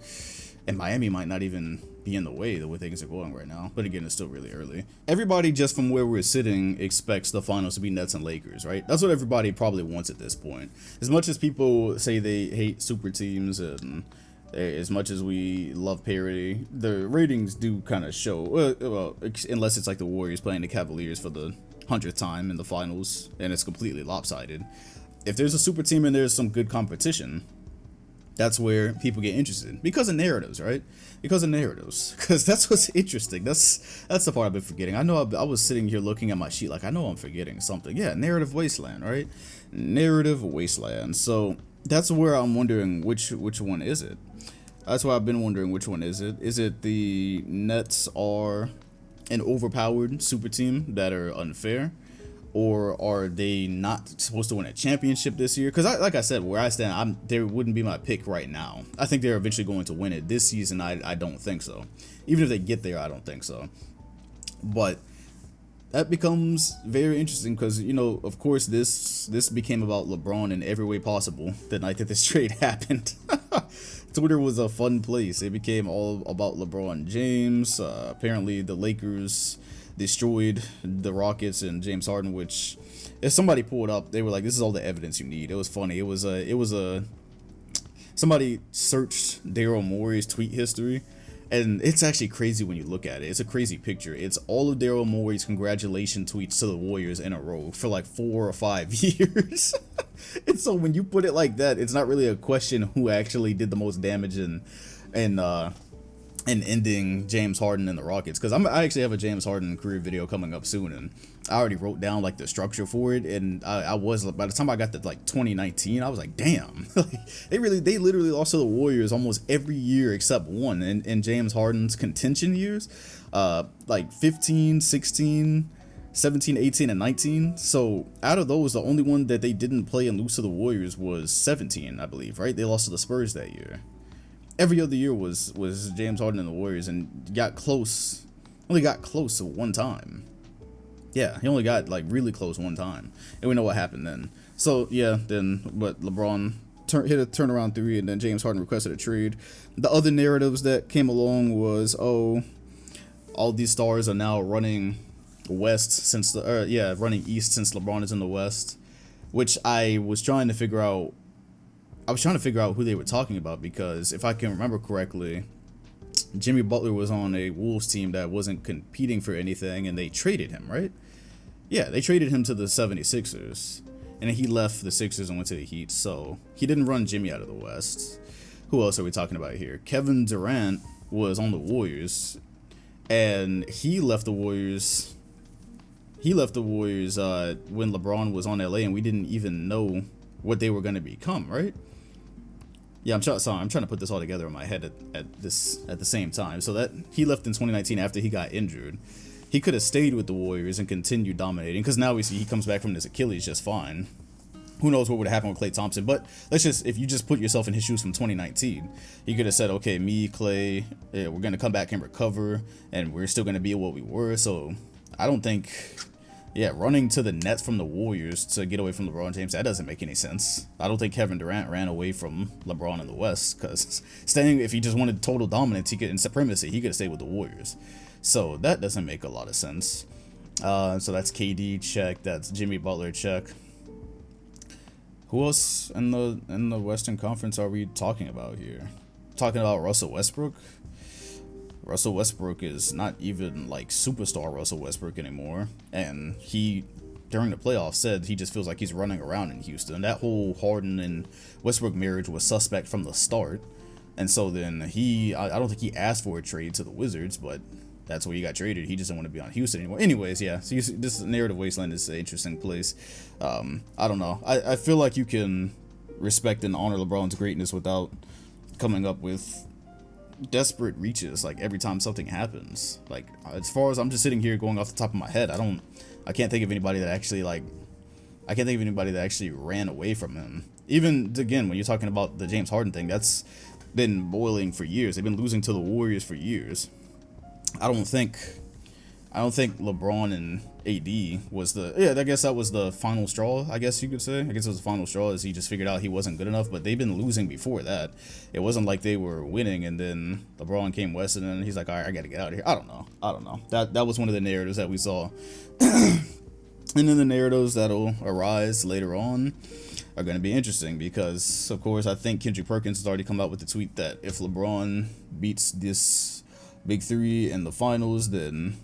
and Miami might not even be in the way things are going right now. But again, it's still really early. Everybody, just from where we're sitting, expects the finals to be Nets and Lakers, right? That's what everybody probably wants at this point. As much as people say they hate super teams, and as much as we love parity, the ratings do kind of show. Well, unless it's like the Warriors playing the Cavaliers for the 100th time in the finals, and it's completely lopsided. If there's a super team and there's some good competition, that's where people get interested, because of narratives, right? Because that's what's interesting. That's the part I've been forgetting. I know I was sitting here looking at my sheet like, I know I'm forgetting something. Yeah, narrative wasteland, right? Narrative wasteland. So that's where I'm wondering which one is it. That's why I've been wondering which one is it. Is it the Nets are an overpowered super team that are unfair? Or are they not supposed to win a championship this year? Because like I said, where I stand, there wouldn't be my pick right now. I think they're eventually going to win it. This season, I don't think so. Even if they get there, I don't think so. But that becomes very interesting because, you know, of course, this became about LeBron in every way possible the night that this trade happened. Twitter was a fun place. It became all about LeBron James. Apparently, the Lakers destroyed the Rockets and James Harden, which, if somebody pulled up, they were like, this is all the evidence you need. It was funny. It was somebody searched Daryl Morey's tweet history, and it's actually crazy when you look at it. It's a crazy picture. It's all of Daryl Morey's congratulation tweets to the Warriors in a row for like 4 or 5 years. And so when you put it like that, it's not really a question who actually did the most damage in ending James Harden and the Rockets, because I actually have a James Harden career video coming up soon, and I already wrote down like the structure for it, and I was, by the time I got to like 2019, I was like, damn, they literally lost to the Warriors almost every year except one in James Harden's contention years, like 15, 16, 17, 18, and 19. So out of those, the only one that they didn't play and lose to the Warriors was 17, I believe, right? They lost to the Spurs that year. Every other year was James Harden and the Warriors, and got close. Only got close to one time. Yeah, he only got like really close one time, and we know what happened then. So yeah, then but LeBron hit a turnaround three, and then James Harden requested a trade. The other narratives that came along was, oh, all these stars are now running west since running east since LeBron is in the west, which I was trying to figure out. I was trying to figure out who they were talking about, because if I can remember correctly, Jimmy Butler was on a Wolves team that wasn't competing for anything, and they traded him, right? Yeah, they traded him to the 76ers, and he left the Sixers and went to the Heat, so he didn't run Jimmy out of the West. Who else are we talking about here? Kevin Durant was on the Warriors, and he left the Warriors. When LeBron was on LA, and we didn't even know what they were going to become, right? Yeah, I'm trying to put this all together in my head at the same time. So that he left in 2019 after he got injured. He could have stayed with the Warriors and continued dominating, because now we see he comes back from his Achilles just fine. Who knows what would have happened with Klay Thompson? But if you just put yourself in his shoes from 2019, he could have said, okay, me, Klay, we're going to come back and recover, and we're still going to be what we were. So I don't think, running to the Nets from the Warriors to get away from LeBron James, that doesn't make any sense. I don't think Kevin Durant ran away from LeBron in the West, because if he just wanted total dominance and supremacy, he could have stayed with the Warriors. So that doesn't make a lot of sense. So that's KD, check. That's Jimmy Butler, check. Who else in the Western Conference are we talking about here? Talking about Russell Westbrook? Russell Westbrook is not even like superstar Russell Westbrook anymore, and he, during the playoffs, said he just feels like he's running around in Houston. That whole Harden and Westbrook marriage was suspect from the start, and so then I don't think he asked for a trade to the Wizards, but that's where he got traded. He just didn't want to be on Houston anymore. Anyways, yeah, so this narrative wasteland is an interesting place. I don't know. I feel like you can respect and honor LeBron's greatness without coming up with desperate reaches like every time something happens. Like, as far as I'm just sitting here going off the top of my head, I can't think of anybody that actually ran away from him. Even again, when you're talking about the James Harden thing, that's been boiling for years. They've been losing to the Warriors for years. I don't think LeBron and AD was I guess that was the final straw, I guess you could say. I guess it was the final straw, as he just figured out he wasn't good enough, but they've been losing before that. It wasn't like they were winning and then LeBron came west and then he's like, all right, I gotta get out of here. I don't know. That was one of the narratives that we saw. And then the narratives that'll arise later on are going to be interesting, because, of course, I think Kendrick Perkins has already come out with the tweet that if LeBron beats this Big Three in the finals, then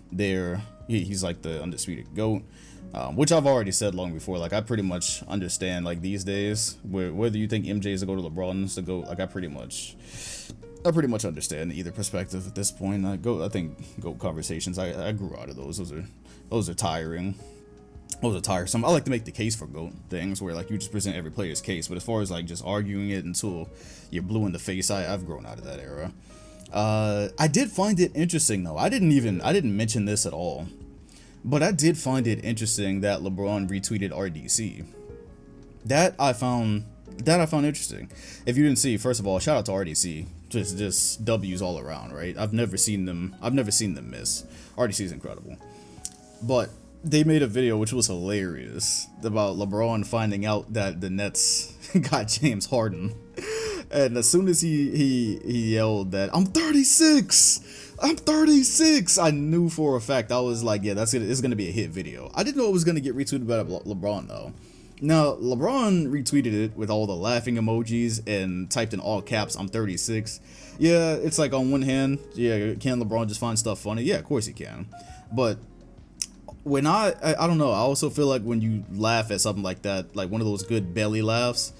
he's like the undisputed GOAT, which I've already said long before. Like, I pretty much understand, like, these days, whether you think MJ is the GOAT or LeBron is the GOAT, like, I pretty much understand either perspective at this point. I think GOAT conversations, I grew out of those. Those are tiring. Those are tiresome. I like to make the case for GOAT things where, like, you just present every player's case, but as far as, like, just arguing it until you're blue in the face, I've grown out of that era. I did find it interesting, though. I didn't mention this at all, but I did find it interesting that LeBron retweeted RDC. That I found interesting. If you didn't see, first of all, shout out to RDC. Just W's all around, right? I've never seen them miss. RDC is incredible. But they made a video which was hilarious about LeBron finding out that the Nets got James Harden. And as soon as he yelled that I'm 36, I knew for a fact, I was like, yeah, it's gonna be a hit video. I didn't know it was gonna get retweeted by LeBron though. Now LeBron retweeted it with all the laughing emojis and typed in all caps, I'm 36. Yeah, it's like, on one hand, yeah, can LeBron just find stuff funny? Yeah, of course he can. But when I don't know, I also feel like when you laugh at something like that, like one of those good belly laughs,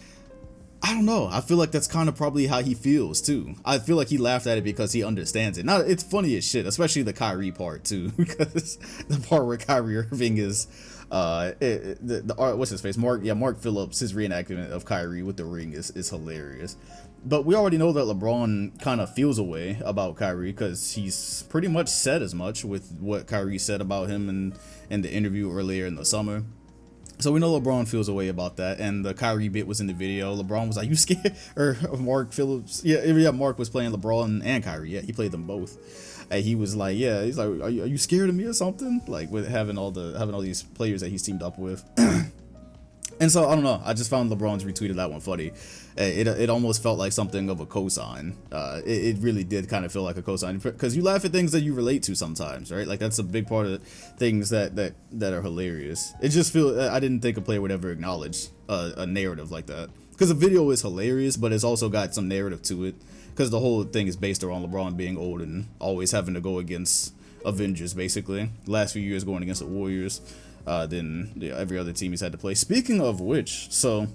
I don't know, I feel like that's kind of probably how he feels too. I feel like he laughed at it because he understands it. Now, it's funny as shit, especially the Kyrie part too, because the part where Kyrie Irving is what's his face, Mark Phillips, his reenactment of Kyrie with the ring is hilarious. But we already know that LeBron kind of feels a way about Kyrie because he's pretty much said as much with what Kyrie said about him in the interview earlier in the summer. So we know LeBron feels a way about that, and the Kyrie bit was in the video. LeBron was like, "You scared?" Or Mark Phillips, yeah, Mark was playing LeBron and Kyrie. Yeah, he played them both, and he was like, "Yeah, he's like, are you scared of me or something?" Like with having all these players that he's teamed up with. And so I don't know. I just found LeBron's retweet of that one funny. It almost felt like something of a cosign. It really did kind of feel like a cosign because you laugh at things that you relate to sometimes, right? Like that's a big part of things that are hilarious. It just feel I didn't think a player would ever acknowledge a narrative like that because the video is hilarious, but it's also got some narrative to it because the whole thing is based around LeBron being old and always having to go against Avengers basically. Last few years going against the Warriors. Than every other team he's had to play. Speaking of which, so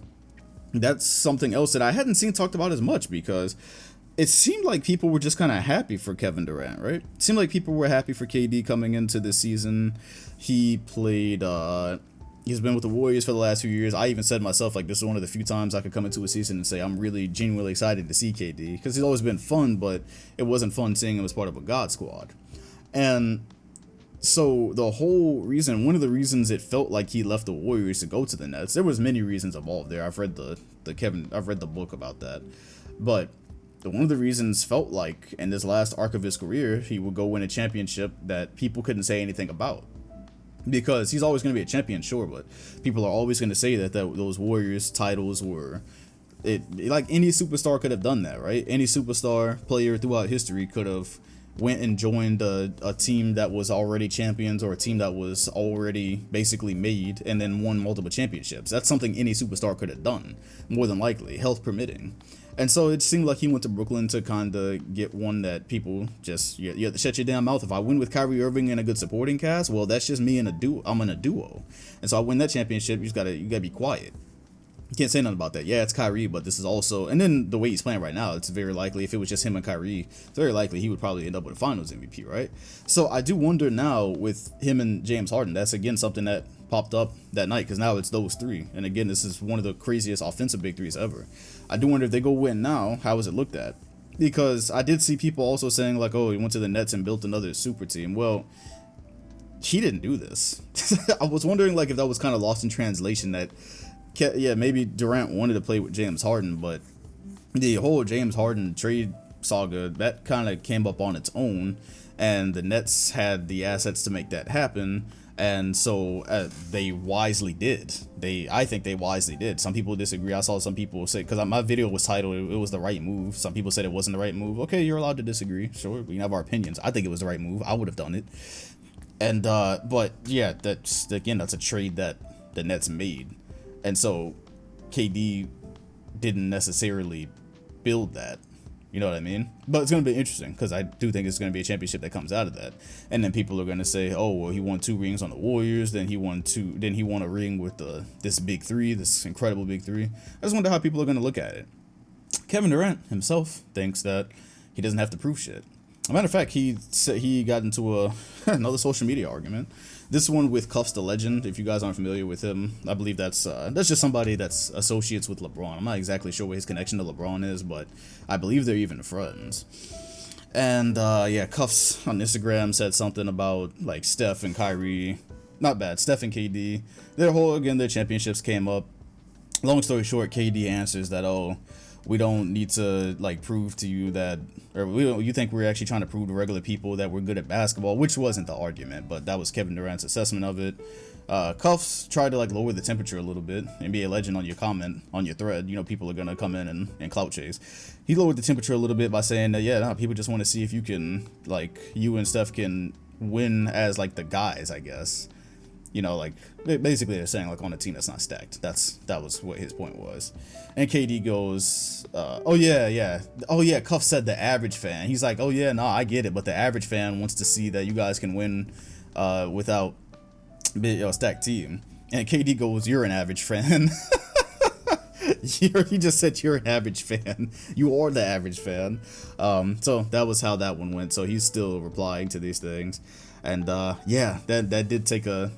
that's something else that I hadn't seen talked about as much because it seemed like people were just kind of happy for Kevin Durant, right? It seemed like people were happy for KD coming into this season. He played, he's been with the Warriors for the last few years. I even said myself, like, this is one of the few times I could come into a season and say I'm really genuinely excited to see KD because he's always been fun, but it wasn't fun seeing him as part of a God squad. And so the whole reason, one of the reasons it felt like he left the Warriors to go to the Nets, there was many reasons involved there. I've read I've read the book about that, but one of the reasons felt like in this last arc of his career, he would go win a championship that people couldn't say anything about. Because he's always going to be a champion, sure, but people are always going to say that those Warriors titles were like any superstar could have done that, right? Any superstar player throughout history could have went and joined a team that was already champions or a team that was already basically made and then won multiple championships. That's something any superstar could have done, more than likely, health permitting. And so it seemed like he went to Brooklyn to kind of get one that people just, you have to shut your damn mouth. If I win with Kyrie Irving and a good supporting cast, well, that's just me in a duo. I'm in a duo. And so I win that championship, you gotta be quiet. You can't say nothing about that. Yeah, it's Kyrie, but this is also, and then the way he's playing right now, it's very likely if it was just him and Kyrie, it's very likely he would probably end up with a Finals MVP, right? So I do wonder now with him and James Harden, that's again something that popped up that night because now it's those three, and again this is one of the craziest offensive big threes ever. I do wonder if they go win now, how is it looked at? Because I did see people also saying like, oh, he went to the Nets and built another super team. Well, he didn't do this. I was wondering like if that was kind of lost in translation that. Yeah, maybe Durant wanted to play with James Harden, but the whole James Harden trade saga, that kind of came up on its own, and the Nets had the assets to make that happen, and so they wisely did. I think they wisely did. Some people disagree. I saw some people say, because my video was titled, it was the right move. Some people said it wasn't the right move. Okay, you're allowed to disagree. Sure, we can have our opinions. I think it was the right move. I would have done it. And, but yeah, that's a trade that the Nets made. And so KD didn't necessarily build that, you know what I mean? But it's going to be interesting because I do think it's going to be a championship that comes out of that. And then people are going to say, oh, well, he won 2 rings on the Warriors. Then he won a ring with this big three, this incredible big three. I just wonder how people are going to look at it. Kevin Durant himself thinks that he doesn't have to prove shit. As a matter of fact, he got into another social media argument. This one with Cuffs the Legend. If you guys aren't familiar with him, I believe that's just somebody that's associates with LeBron. I'm not exactly sure what his connection to LeBron is, but I believe they're even friends. And yeah, Cuffs on Instagram said something about like Steph and Kyrie. Not bad. Steph and KD. Their championships came up. Long story short, KD answers that, oh, we don't need to like prove to you that, or you think we're actually trying to prove to regular people that we're good at basketball, which wasn't the argument, but that was Kevin Durant's assessment of it. Cuffs tried to like lower the temperature a little bit and be a legend on your comment on your thread. You know, people are gonna come in and clout chase. He lowered the temperature a little bit by saying that, yeah, no, people just want to see if you can, like, you and Steph can win as like the guys, I guess. You know, like, basically they're saying, like, on a team that's not stacked. That was what his point was. And KD goes, oh, yeah, Cuff said the average fan. He's like, oh, yeah, no, I get it, but the average fan wants to see that you guys can win without a stacked team. And KD goes, you're an average fan. He just said you're an average fan. You are the average fan. So that was how that one went. So he's still replying to these things. And, yeah, that did take a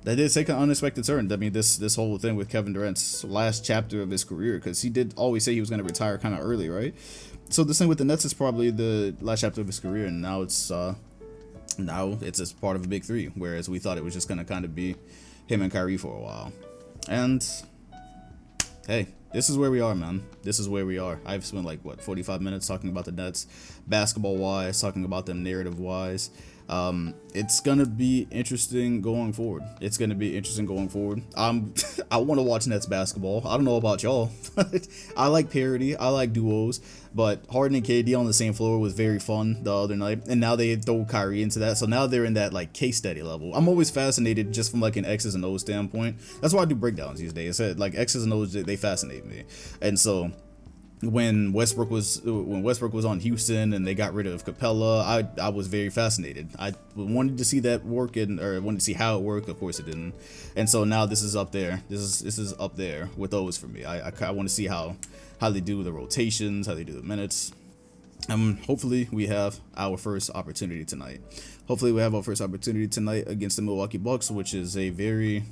That did take an unexpected turn. I mean, this whole thing with Kevin Durant's last chapter of his career, because he did always say he was going to retire kind of early, right? So this thing with the Nets is probably the last chapter of his career, and now it's just part of a big three, whereas we thought it was just going to kind of be him and Kyrie for a while. And hey, this is where we are, man. This is where we are. I've spent like, what, 45 minutes talking about the Nets, basketball-wise, talking about them narrative-wise. It's gonna be interesting going forward. I want to watch Nets basketball. I don't know about y'all. I like parity. I like duos. But Harden and KD on the same floor was very fun the other night. And now they throw Kyrie into that. So now they're in that like case study level. I'm always fascinated just from like an X's and O's standpoint. That's why I do breakdowns these days. Like X's and O's, they fascinate me. And so when Westbrook was on Houston and they got rid of Capella, I was very fascinated. I wanted to see that work, or wanted to see how it worked. Of course it didn't. And so now this is up there. This is up there with those for me. I want to see how they do the rotations, how they do the minutes. Hopefully we have our first opportunity tonight. Against the Milwaukee Bucks, which is a very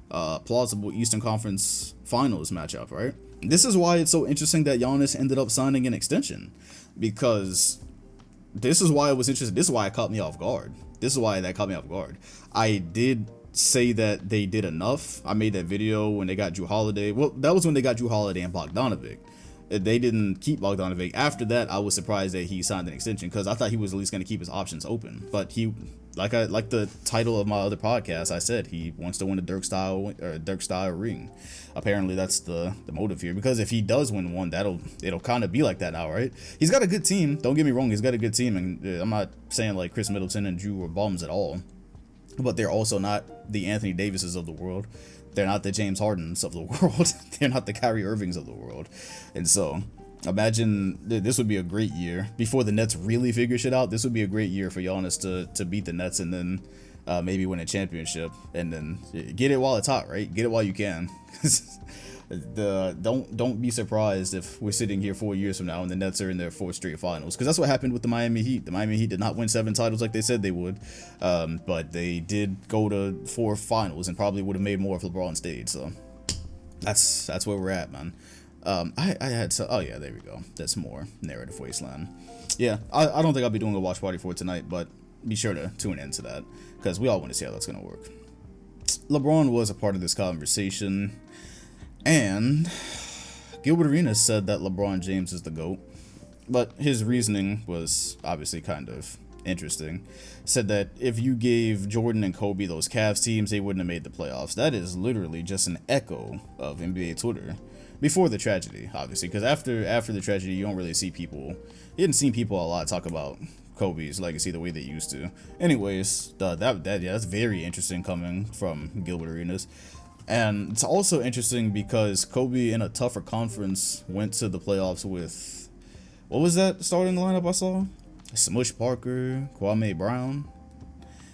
plausible Eastern Conference Finals matchup, right? This is why it's so interesting that Giannis ended up signing an extension, because this is why it was interesting. This is why it caught me off guard. I did say that they did enough. I made that video when they got Jrue Holiday. Well, that was when they got Jrue Holiday and Bogdanovic. They didn't keep Bogdanovic. After that, I was surprised that he signed an extension, because I thought he was at least going to keep his options open. But he, like the title of my other podcast, I said he wants to win a Dirk style ring. Apparently, that's the motive here, because if he does win one, it'll kind of be like that now, right? He's got a good team. Don't get me wrong, he's got a good team, and I'm not saying like Chris Middleton and Jrue were bums at all, but they're also not the Anthony Davises of the world. They're not the James Hardens of the world. They're not the Kyrie Irvings of the world. And so, imagine this would be a great year. Before the Nets really figure shit out, this would be a great year for Giannis to beat the Nets and then maybe win a championship. And then get it while it's hot, right? Get it while you can. Don't be surprised if we're sitting here 4 years from now and the Nets are in their 4th straight finals, because that's what happened with the Miami Heat. The Miami Heat did not win 7 titles like they said they would, but they did go to 4 finals and probably would have made more if LeBron stayed. So that's where we're at, man. I had to, oh yeah, there we go. That's more narrative wasteland. Yeah, I don't think I'll be doing a watch party for tonight, but be sure to tune into that, because we all want to see how that's gonna work. LeBron was a part of this conversation, and Gilbert Arenas said that LeBron James is the GOAT, but his reasoning was obviously kind of interesting. Said that if you gave Jordan and Kobe those Cavs teams, they wouldn't have made the playoffs. That is literally just an echo of NBA Twitter before the tragedy, obviously, because after the tragedy, you don't really see people. You didn't see people a lot talk about Kobe's legacy the way they used to. Anyways, that's very interesting coming from Gilbert Arenas. And it's also interesting because Kobe, in a tougher conference, went to the playoffs with, what was that starting lineup I saw? Smush Parker, Kwame Brown.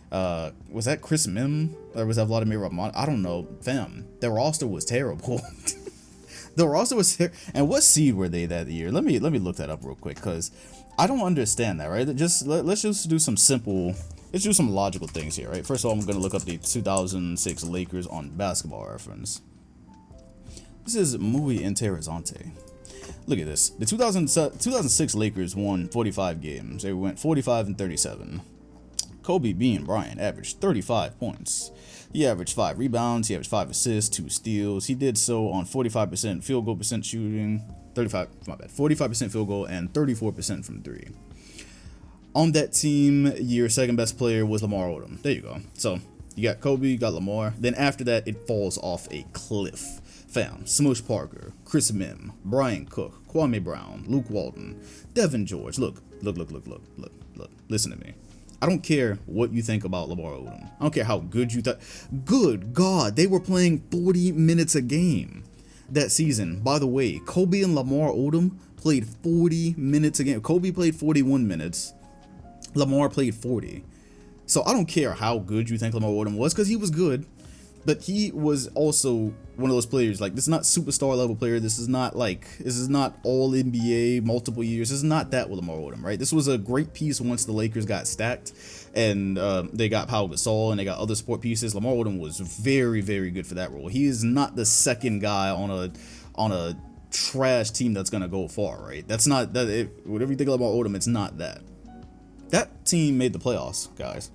Was that Chris Mim? Or was that Vladimir Rahman? I don't know. Fam, their roster was terrible. The roster was terrible. And what seed were they that year? Let me look that up real quick, because I don't understand that, right? Let's just do some simple... Let's do some logical things here, right? First of all, I'm going to look up the 2006 Lakers on Basketball Reference. This is muy interesante. Look at this. The 2006 Lakers won 45 games. They went 45-37. Kobe Bean Bryant averaged 35 points. He averaged 5 rebounds. He averaged 5 assists, 2 steals. He did so on 45% field goal percent shooting. 45% field goal and 34% from 3. On that team, your second best player was Lamar Odom. There you go. So you got Kobe, you got Lamar. Then after that, it falls off a cliff. Fam, Smush Parker, Chris Mim, Brian Cook, Kwame Brown, Luke Walton, Devin George. Look. Listen to me. I don't care what you think about Lamar Odom. I don't care how good you thought. Good God, they were playing 40 minutes a game that season. By the way, Kobe and Lamar Odom played 40 minutes a game. Kobe played 41 minutes. Lamar played 40. So I don't care how good you think Lamar Odom was, because he was good. But he was also one of those players, like, this is not superstar level player. This is not all NBA multiple years. This is not that with Lamar Odom, right? This was a great piece once the Lakers got stacked and they got Pau Gasol and they got other support pieces. Lamar Odom was very, very good for that role. He is not the second guy on a trash team that's gonna go far, right? That's not that. Whatever you think about Odom, it's not that. That team made the playoffs, guys.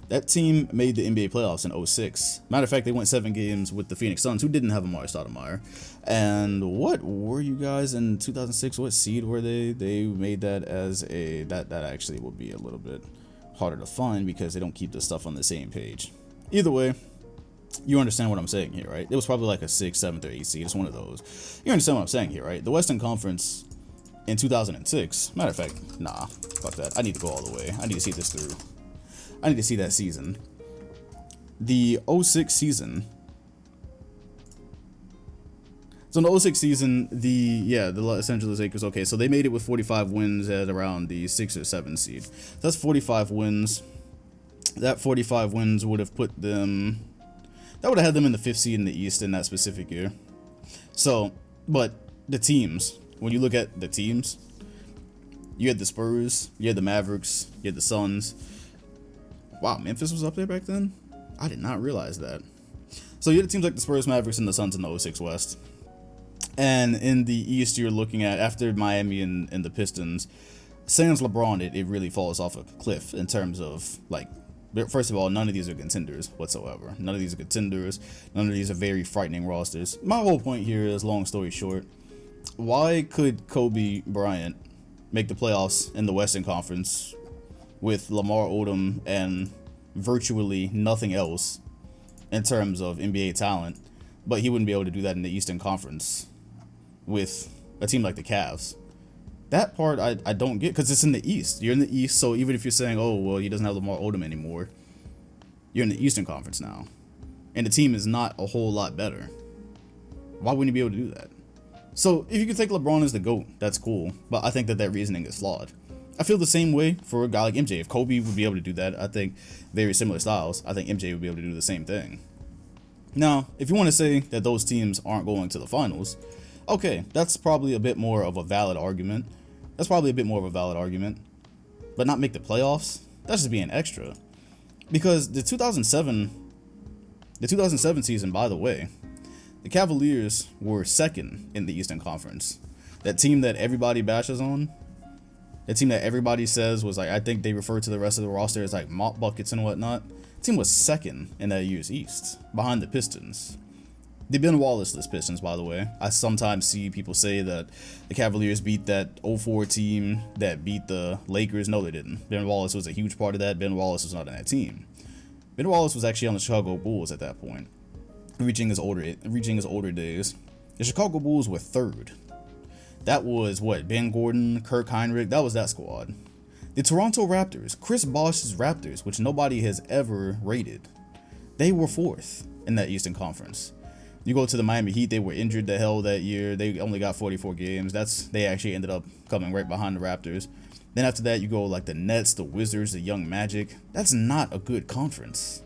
That team made the NBA playoffs in 06. Matter of fact, they went 7 games with the Phoenix Suns, who didn't have Amari Stoudemire. And what were you guys in 2006? What seed were they? They made that as a... That actually will be a little bit harder to find because they don't keep the stuff on the same page. Either way, you understand what I'm saying here, right? It was probably like a 6th, 7th, or 8th seed. It's one of those. You understand what I'm saying here, right? The Western Conference in 2006... Matter of fact, nah, fuck that. I need to go all the way. I need to see this through. I need to see that season. The 06 season. So in the 06 season, the Los Angeles Lakers, okay, so they made it with 45 wins at around the 6 or 7 seed. That's 45 wins. That 45 wins would have put them... That would have had them in the 5th seed in the East in that specific year. So, but the teams, when you look at the teams, you had the Spurs, you had the Mavericks, you had the Suns. Wow, Memphis was up there back then? I did not realize that. So you had teams like the Spurs, Mavericks, and the Suns in the 06 West. And in the East, you're looking at, after Miami and the Pistons, sans LeBron, it really falls off a cliff in terms of, like, first of all, none of these are contenders whatsoever. None of these are contenders. None of these are very frightening rosters. My whole point here is, long story short, why could Kobe Bryant make the playoffs in the Western Conference with Lamar Odom and virtually nothing else in terms of NBA talent, but he wouldn't be able to do that in the Eastern Conference with a team like the Cavs? That part I don't get, because it's in the East. You're in the East, so even if you're saying, oh, well, he doesn't have Lamar Odom anymore, you're in the Eastern Conference now, and the team is not a whole lot better. Why wouldn't he be able to do that? So if you could think LeBron is the GOAT, that's cool, but I think that reasoning is flawed. I feel the same way for a guy like MJ. If Kobe would be able to do that, I think very similar styles, I think MJ would be able to do the same thing. Now, if you want to say that those teams aren't going to the finals, okay, that's probably a bit more of a valid argument. But not make the playoffs? That's just being extra. Because the 2007 season, by the way, the Cavaliers were 2nd in the Eastern Conference. That team that everybody bashes on, the team that everybody says was like, I think they refer to the rest of the roster as like mop buckets and whatnot. The team was 2nd in that year's East, behind the Pistons. The Ben Wallace-less Pistons, by the way. I sometimes see people say that the Cavaliers beat that 04 team that beat the Lakers. No, they didn't. Ben Wallace was a huge part of that. Ben Wallace was not in that team. Ben Wallace was actually on the Chicago Bulls at that point, reaching his older days. The Chicago Bulls were 3rd. That was what? Ben Gordon, Kirk Heinrich. That was that squad. The Toronto Raptors, Chris Bosh's Raptors, which nobody has ever rated, they were 4th in that Eastern Conference. You go to the Miami Heat, they were injured the hell that year. They only got 44 games. They actually ended up coming right behind the Raptors. Then after that, you go like the Nets, the Wizards, the Young Magic. That's not a good conference.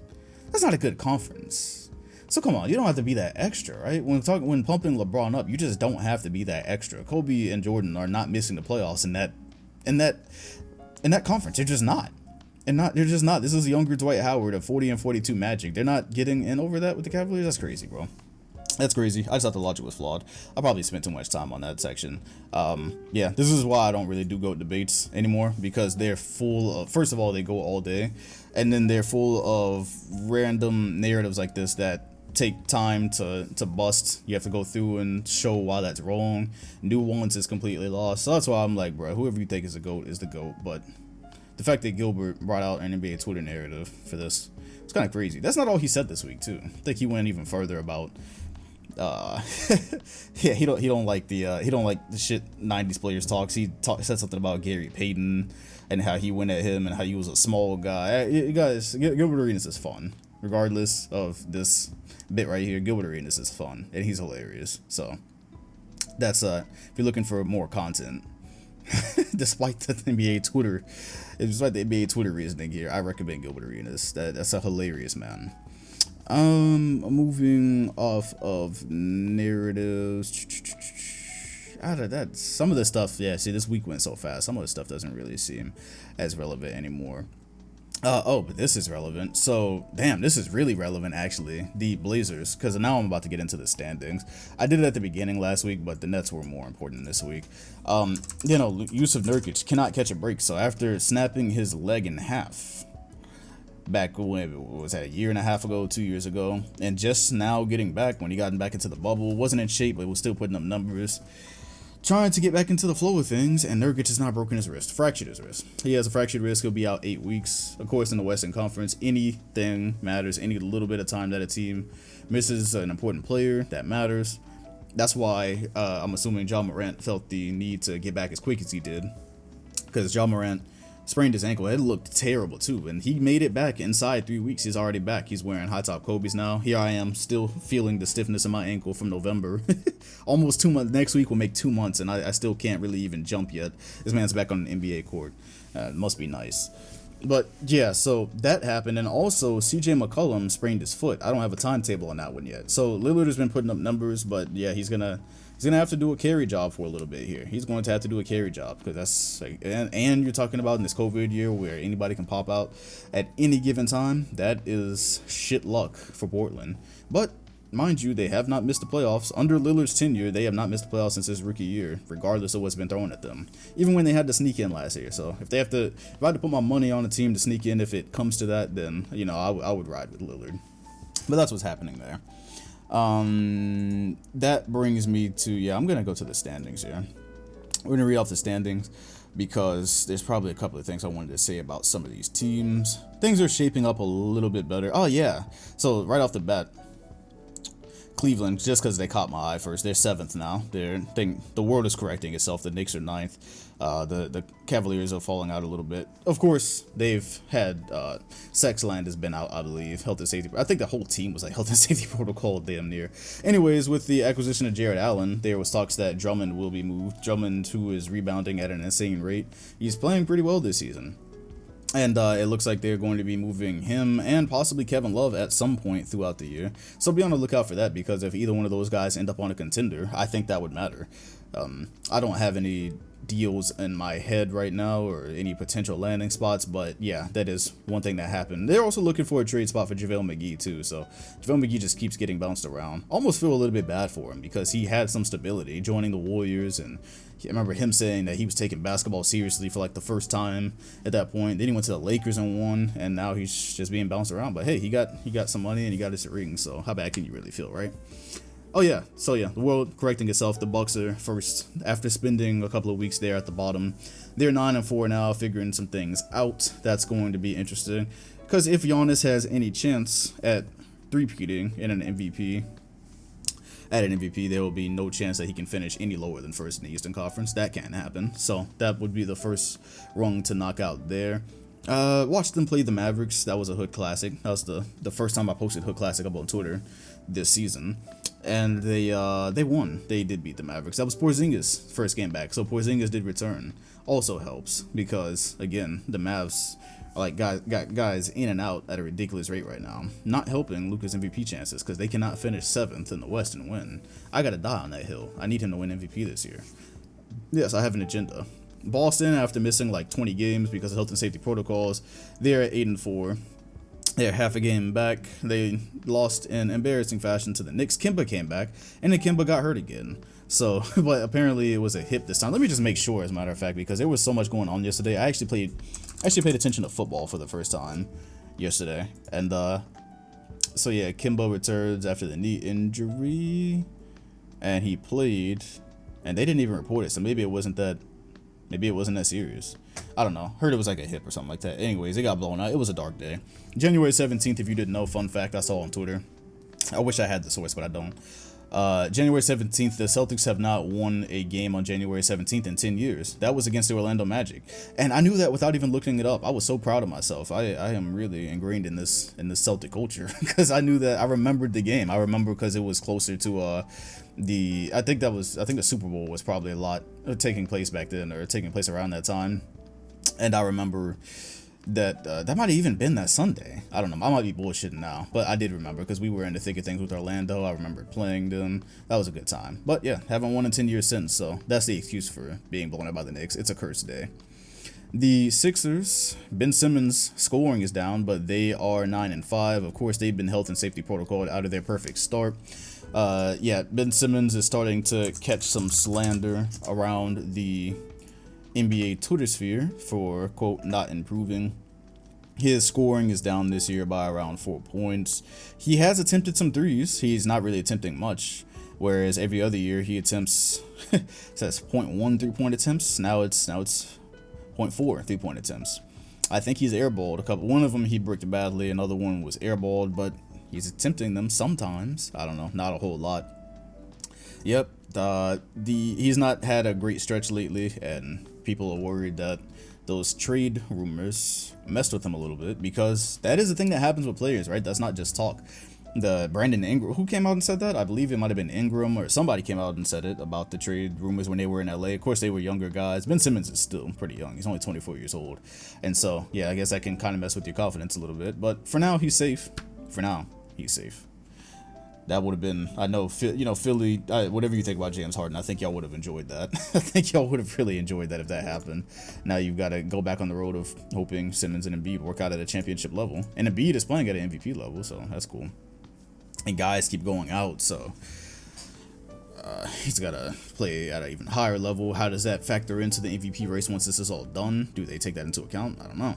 So come on, you don't have to be that extra, right? When pumping LeBron up, you just don't have to be that extra. Kobe and Jordan are not missing the playoffs in that conference. They're just not. They're just not. This is younger Dwight Howard of 40 and 42 Magic. They're not getting in over that with the Cavaliers. That's crazy, bro. That's crazy. I just thought the logic was flawed. I probably spent too much time on that section. Yeah, this is why I don't really do GOAT debates anymore, because they're full of, first of all, they go all day, and then they're full of random narratives like this that take time to bust. You have to go through and show why that's wrong. Nuance is completely lost. So that's why I'm like, bro, whoever you think is the GOAT is the GOAT. But the fact that Gilbert brought out an NBA Twitter narrative for this, it's kind of crazy. That's not all he said this week too. I think he went even further about yeah, he don't like the shit 90s players talks. Said something about Gary Payton and how he went at him and how he was a small guy. You guys, Gilbert Arenas is fun. Regardless of this bit right here, Gilbert Arenas is fun and he's hilarious. So that's if you're looking for more content, despite the NBA Twitter reasoning here, I recommend Gilbert Arenas. That's a hilarious man. Moving off of narratives. Out of that, some of the stuff, yeah, see, this week went so fast. Some of the stuff doesn't really seem as relevant anymore. Oh, but this is relevant. So, damn, this is really relevant, actually. The Blazers, because now I'm about to get into the standings. I did it at the beginning last week, but the Nets were more important this week. Yusuf Nurkic cannot catch a break. So, after snapping his leg in half, back when was that, a year and a half ago, 2 years ago, and just now getting back when he got back into the bubble, wasn't in shape, but was still putting up numbers, trying to get back into the flow of things, and Nurkic has not broken his wrist, fractured his wrist. He has a fractured wrist. He'll be out 8 weeks. Of course, in the Western Conference, anything matters. Any little bit of time that a team misses an important player, that matters. That's why I'm assuming Ja Morant felt the need to get back as quick as he did, because Ja Morant sprained his ankle. It looked terrible too, and he made it back inside 3 weeks. He's already back. He's wearing high top Kobe's now. Here I am, still feeling the stiffness in my ankle from November. Almost 2 months. Next week will make 2 months, and I still can't really even jump yet. This man's back on an NBA court. Must be nice. But yeah, so that happened, and also CJ McCollum sprained his foot. I don't have a timetable on that one yet. So Lillard has been putting up numbers, but yeah, he's gonna have to do a carry job for a little bit here. He's going to have to do a carry job, because that's like, and you're talking about in this COVID year where anybody can pop out at any given time. That is shit luck for Portland. But mind you, they have not missed the playoffs. Under Lillard's tenure, they have not missed the playoffs since his rookie year, regardless of what's been thrown at them. Even when they had to sneak in last year. So if I had to put my money on a team to sneak in, if it comes to that, then I would ride with Lillard. But that's what's happening there. That brings me to, I'm gonna go to the standings here. We're gonna read off the standings because there's probably a couple of things I wanted to say about some of these teams. Things are shaping up a little bit better. Oh yeah, so right off the bat, Cleveland, just because they caught my eye first, they're 7th now. The world is correcting itself. The Knicks are 9th. The Cavaliers are falling out a little bit. Of course, they've had Sexland has been out, I believe. Health and safety. I think the whole team was like health and safety protocol damn near. Anyways, with the acquisition of Jared Allen, there was talks that Drummond will be moved. Drummond, who is rebounding at an insane rate, he's playing pretty well this season. And it looks like they're going to be moving him and possibly Kevin Love at some point throughout the year. So be on the lookout for that, because if either one of those guys end up on a contender, I think that would matter. I don't have any deals in my head right now or any potential landing spots, but yeah, that is one thing that happened. They're also looking for a trade spot for JaVale McGee too, so JaVale McGee just keeps getting bounced around. Almost feel a little bit bad for him, because he had some stability joining the Warriors, and I remember him saying that he was taking basketball seriously for like the first time at that point. Then he went to the Lakers and won, and now he's just being bounced around. But hey, he got some money and he got his ring, so how bad can you really feel, right? Oh yeah, so yeah, the world correcting itself. The Bucks are first after spending a couple of weeks there at the bottom. They're 9-4 now, figuring some things out. That's going to be interesting, because if Giannis has any chance at three-peating in an MVP, there will be no chance that he can finish any lower than first in the Eastern Conference. That can't happen. So that would be the first rung to knock out there. Watched them play the Mavericks. That was a Hood Classic. That was the first time I posted Hood Classic up on Twitter this season. And they won. They did beat the Mavericks. That was Porzingis' first game back. So Porzingis did return. Also helps, because again, the Mavs are like got guys in and out at a ridiculous rate right now. Not helping Luka's MVP chances, because they cannot finish 7th in the West and win. I gotta die on that hill. I need him to win MVP this year. Yes, I have an agenda. Boston, after missing like 20 games because of health and safety protocols, they're at 8-4. They're half a game back. They lost in embarrassing fashion to the Knicks. Kemba came back, and then Kemba got hurt again. So, but apparently it was a hip this time. Let me just make sure, as a matter of fact, because there was so much going on yesterday. I actually paid attention to football for the first time yesterday. And so yeah, Kemba returns after the knee injury, and he played, and they didn't even report it. So maybe it wasn't that serious. I don't know. Heard it was like a hip or something like that. Anyways, it got blown out. It was a dark day. January 17th, if you didn't know, fun fact I saw on Twitter. I wish I had the source, but I don't. January 17th, the Celtics have not won a game on January 17th in 10 years. That was against the Orlando Magic. And I knew that without even looking it up. I was so proud of myself. I am really ingrained in this Celtic culture, because I knew that. I remembered the game. I remember because it was closer to I think the Super Bowl was probably a lot taking place back then, or taking place around that time. And I remember that might have even been that Sunday. I don't know. I might be bullshitting now, but I did remember because we were in the thick of things with Orlando. I remember playing them. That was a good time. But yeah, haven't won in 10 years since, so that's the excuse for being blown out by the Knicks. It's a cursed day. The Sixers, Ben Simmons' scoring is down, but they are 9-5. Of course, they've been health and safety protocol out of their perfect start. Yeah, Ben Simmons is starting to catch some slander around the NBA Twitter sphere for, quote, not improving. His scoring is down this year by around 4 points. He has attempted some threes. He's not really attempting much, whereas every other year he attempts, says 0.1 3-point attempts. Now it's 0.4 3-point attempts. I think he's airballed a couple. One of them he bricked badly. Another one was airballed, but he's attempting them sometimes. I don't know, not a whole lot. Yep, he's not had a great stretch lately, and people are worried that those trade rumors messed with him a little bit, because that is the thing that happens with players, right? That's not just talk. The Brandon Ingram, who came out and said that? I believe it might have been Ingram, or somebody came out and said it about the trade rumors when they were in LA. Of course, they were younger guys. Ben Simmons is still pretty young. He's only 24 years old. And so, yeah, I guess that can kind of mess with your confidence a little bit. But for now, he's safe. For now, he's safe. That would have been, I know, you know, Philly, whatever you think about James Harden, I think y'all would have enjoyed that. I think y'all would have really enjoyed that if that happened. Now you've got to go back on the road of hoping Simmons and Embiid work out at a championship level. And Embiid is playing at an MVP level, so that's cool. And guys keep going out, so he's got to play at an even higher level. How does that factor into the MVP race once this is all done? Do they take that into account? I don't know.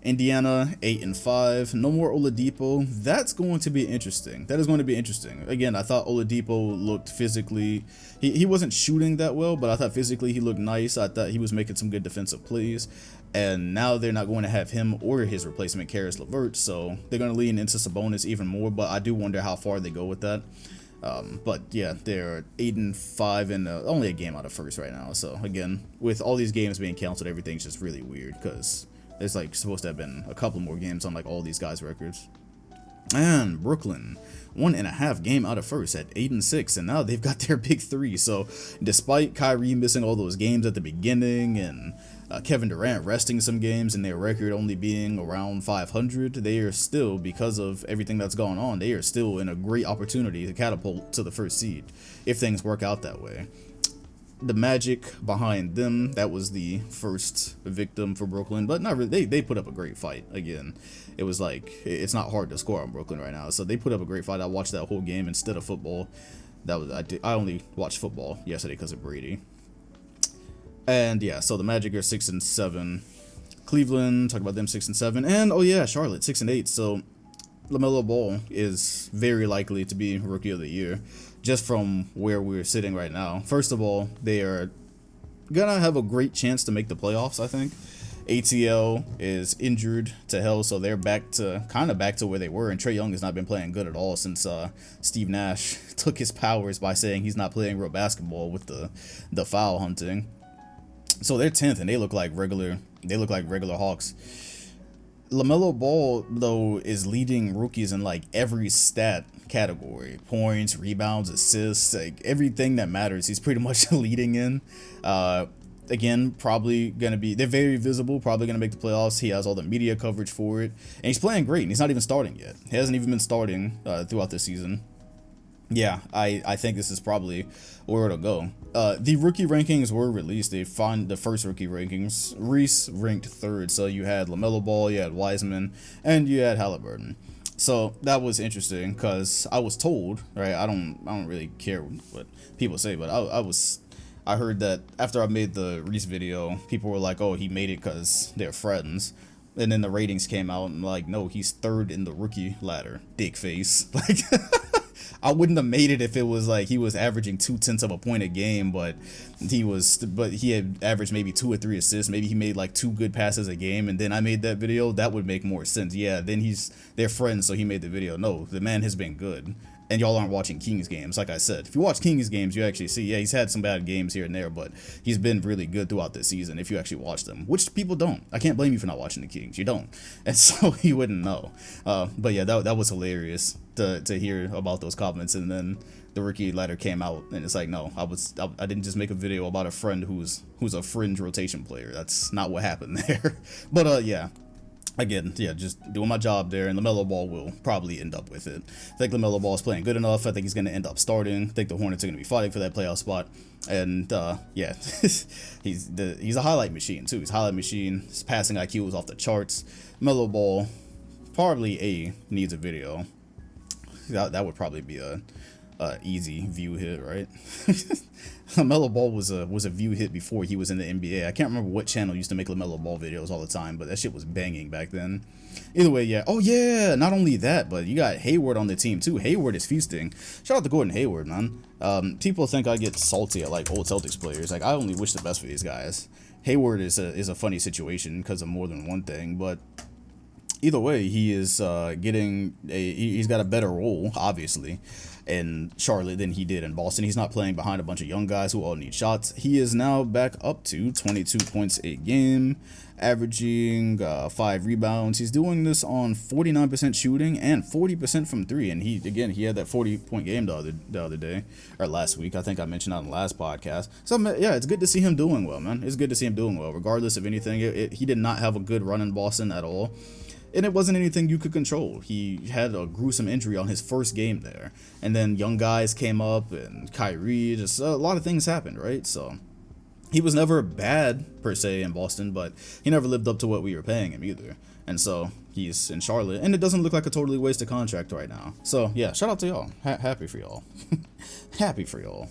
Indiana 8-5. No more Oladipo. That's going to be interesting. That is going to be interesting. Again, I thought Oladipo looked physically. He wasn't shooting that well, but I thought physically he looked nice. I thought he was making some good defensive plays. And now they're not going to have him or his replacement, Karis LeVert, so they're going to lean into Sabonis even more. But I do wonder how far they go with that. But yeah, they're 8-5 and only a game out of first right now. So again, with all these games being canceled, everything's just really weird because there's like supposed to have been a couple more games on like all these guys' records. And Brooklyn, 1.5 game out of first at 8-6, and now they've got their big three. So despite Kyrie missing all those games at the beginning and Kevin Durant resting some games and their record only being around 500, they are still, because of everything that's gone on, they are still in a great opportunity to catapult to the first seed if things work out that way. The Magic behind them, that was the first victim for Brooklyn, but not really. They put up a great fight. Again, it was like, it's not hard to score on Brooklyn right now, so they put up a great fight. I watched that whole game instead of football. I only watched football yesterday because of Brady. And yeah, so the Magic are 6-7. Cleveland, talk about them 6-7, and oh yeah, Charlotte 6-8. So LaMelo Ball is very likely to be Rookie of the Year, just from where we're sitting right now. First of all, they are gonna have a great chance to make the playoffs, I think. ATL is injured to hell, so they're back to where they were, and Trae Young has not been playing good at all since Steve Nash took his powers by saying he's not playing real basketball with the foul hunting. So they're 10th, and they look like regular Hawks. LaMelo Ball, though, is leading rookies in like every stat category: points, rebounds, assists, like everything that matters. He's pretty much leading in. Again, probably gonna be, they're very visible, probably gonna make the playoffs. He has all the media coverage for it, and he's playing great, and he's not even starting yet. He hasn't even been starting throughout this season. Yeah, I think this is probably where it'll go. The rookie rankings were released. They found the first rookie rankings. Reese ranked 3rd, so you had LaMelo Ball, you had Wiseman, and you had Halliburton. So that was interesting because I was told, right? I don't really care what people say, but I heard that after I made the Reese video, people were like, "Oh, he made it because they're friends." And then the ratings came out, and like, no, he's 3rd in the rookie ladder. Dick face. Like, I wouldn't have made it if it was like he was averaging 0.2 of a point a game, but he had averaged maybe 2 or 3 assists. Maybe he made like 2 good passes a game, and then I made that video. That would make more sense. Yeah, then they're friends, so he made the video. No, the man has been good. And y'all aren't watching Kings games, like I said. If you watch Kings games, you actually see, yeah, he's had some bad games here and there, but he's been really good throughout this season if you actually watch them, which people don't. I can't blame you for not watching the Kings. You don't. And so you wouldn't know. But yeah, that was hilarious to hear about those comments. And then the rookie ladder came out, and it's like, no, I didn't just make a video about a friend who's a fringe rotation player. That's not what happened there. But yeah. Again, yeah, just doing my job there, and LaMelo Ball will probably end up with it. I think LaMelo Ball is playing good enough. I think he's going to end up starting. I think the Hornets are going to be fighting for that playoff spot. And, yeah, he's a highlight machine, too. He's a highlight machine. His passing IQ is off the charts. LaMelo Ball probably needs a video. That would probably be a easy view hit, right? LaMelo Ball was a view hit before he was in the NBA. I can't remember what channel used to make LaMelo Ball videos all the time, but that shit was banging back then. Either way, yeah. Oh yeah, not only that, but you got Hayward on the team too. Hayward is feasting. Shout out to Gordon Hayward, man. People think I get salty at like old Celtics players. Like I only wish the best for these guys. Hayward is a funny situation because of more than one thing, but either way, he is he's got a better role, obviously, in Charlotte than he did in Boston. He's not playing behind a bunch of young guys who all need shots. He is now back up to 22 points a game, averaging 5 rebounds. He's doing this on 49% shooting and 40% from 3. And he had that 40-point game the other day, or last week. I think I mentioned that on the last podcast. So yeah, it's good to see him doing well, man. It's good to see him doing well, regardless of anything. He did not have a good run in Boston at all. And it wasn't anything you could control. He had a gruesome injury on his first game there. And then young guys came up and Kyrie, just a lot of things happened, right? So he was never bad, per se, in Boston, but he never lived up to what we were paying him either. And so he's in Charlotte, and it doesn't look like a totally wasted contract right now. So yeah, shout out to y'all. Happy for y'all. Happy for y'all.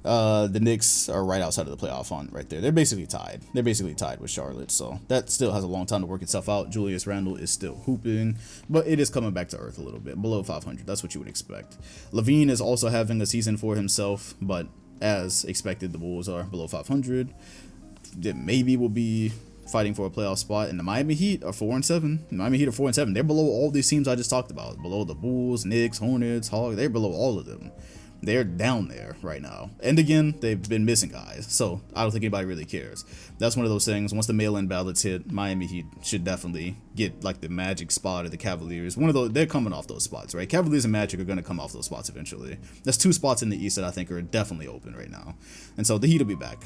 The Knicks are right outside of the playoff hunt right there. They're basically tied. They're basically tied with Charlotte, so that still has a long time to work itself out. Julius Randle is still hooping, but it is coming back to earth a little bit, below 500. That's what you would expect. Levine is also having a season for himself, but as expected, the Bulls are below 500. That maybe will be fighting for a playoff spot, and the Miami Heat are 4-7. Miami Heat are 4-7. They're below all these teams I just talked about. Below the Bulls, Knicks, Hornets, Hawks. They're below all of them. They're down there right now. And again, they've been missing guys, so I don't think anybody really cares. That's one of those things. Once the mail-in ballots hit, Miami Heat should definitely get like the Magic spot or the Cavaliers. One of those, they're coming off those spots, right? Cavaliers and Magic are going to come off those spots eventually. There's 2 spots in the East that I think are definitely open right now. And so the Heat will be back.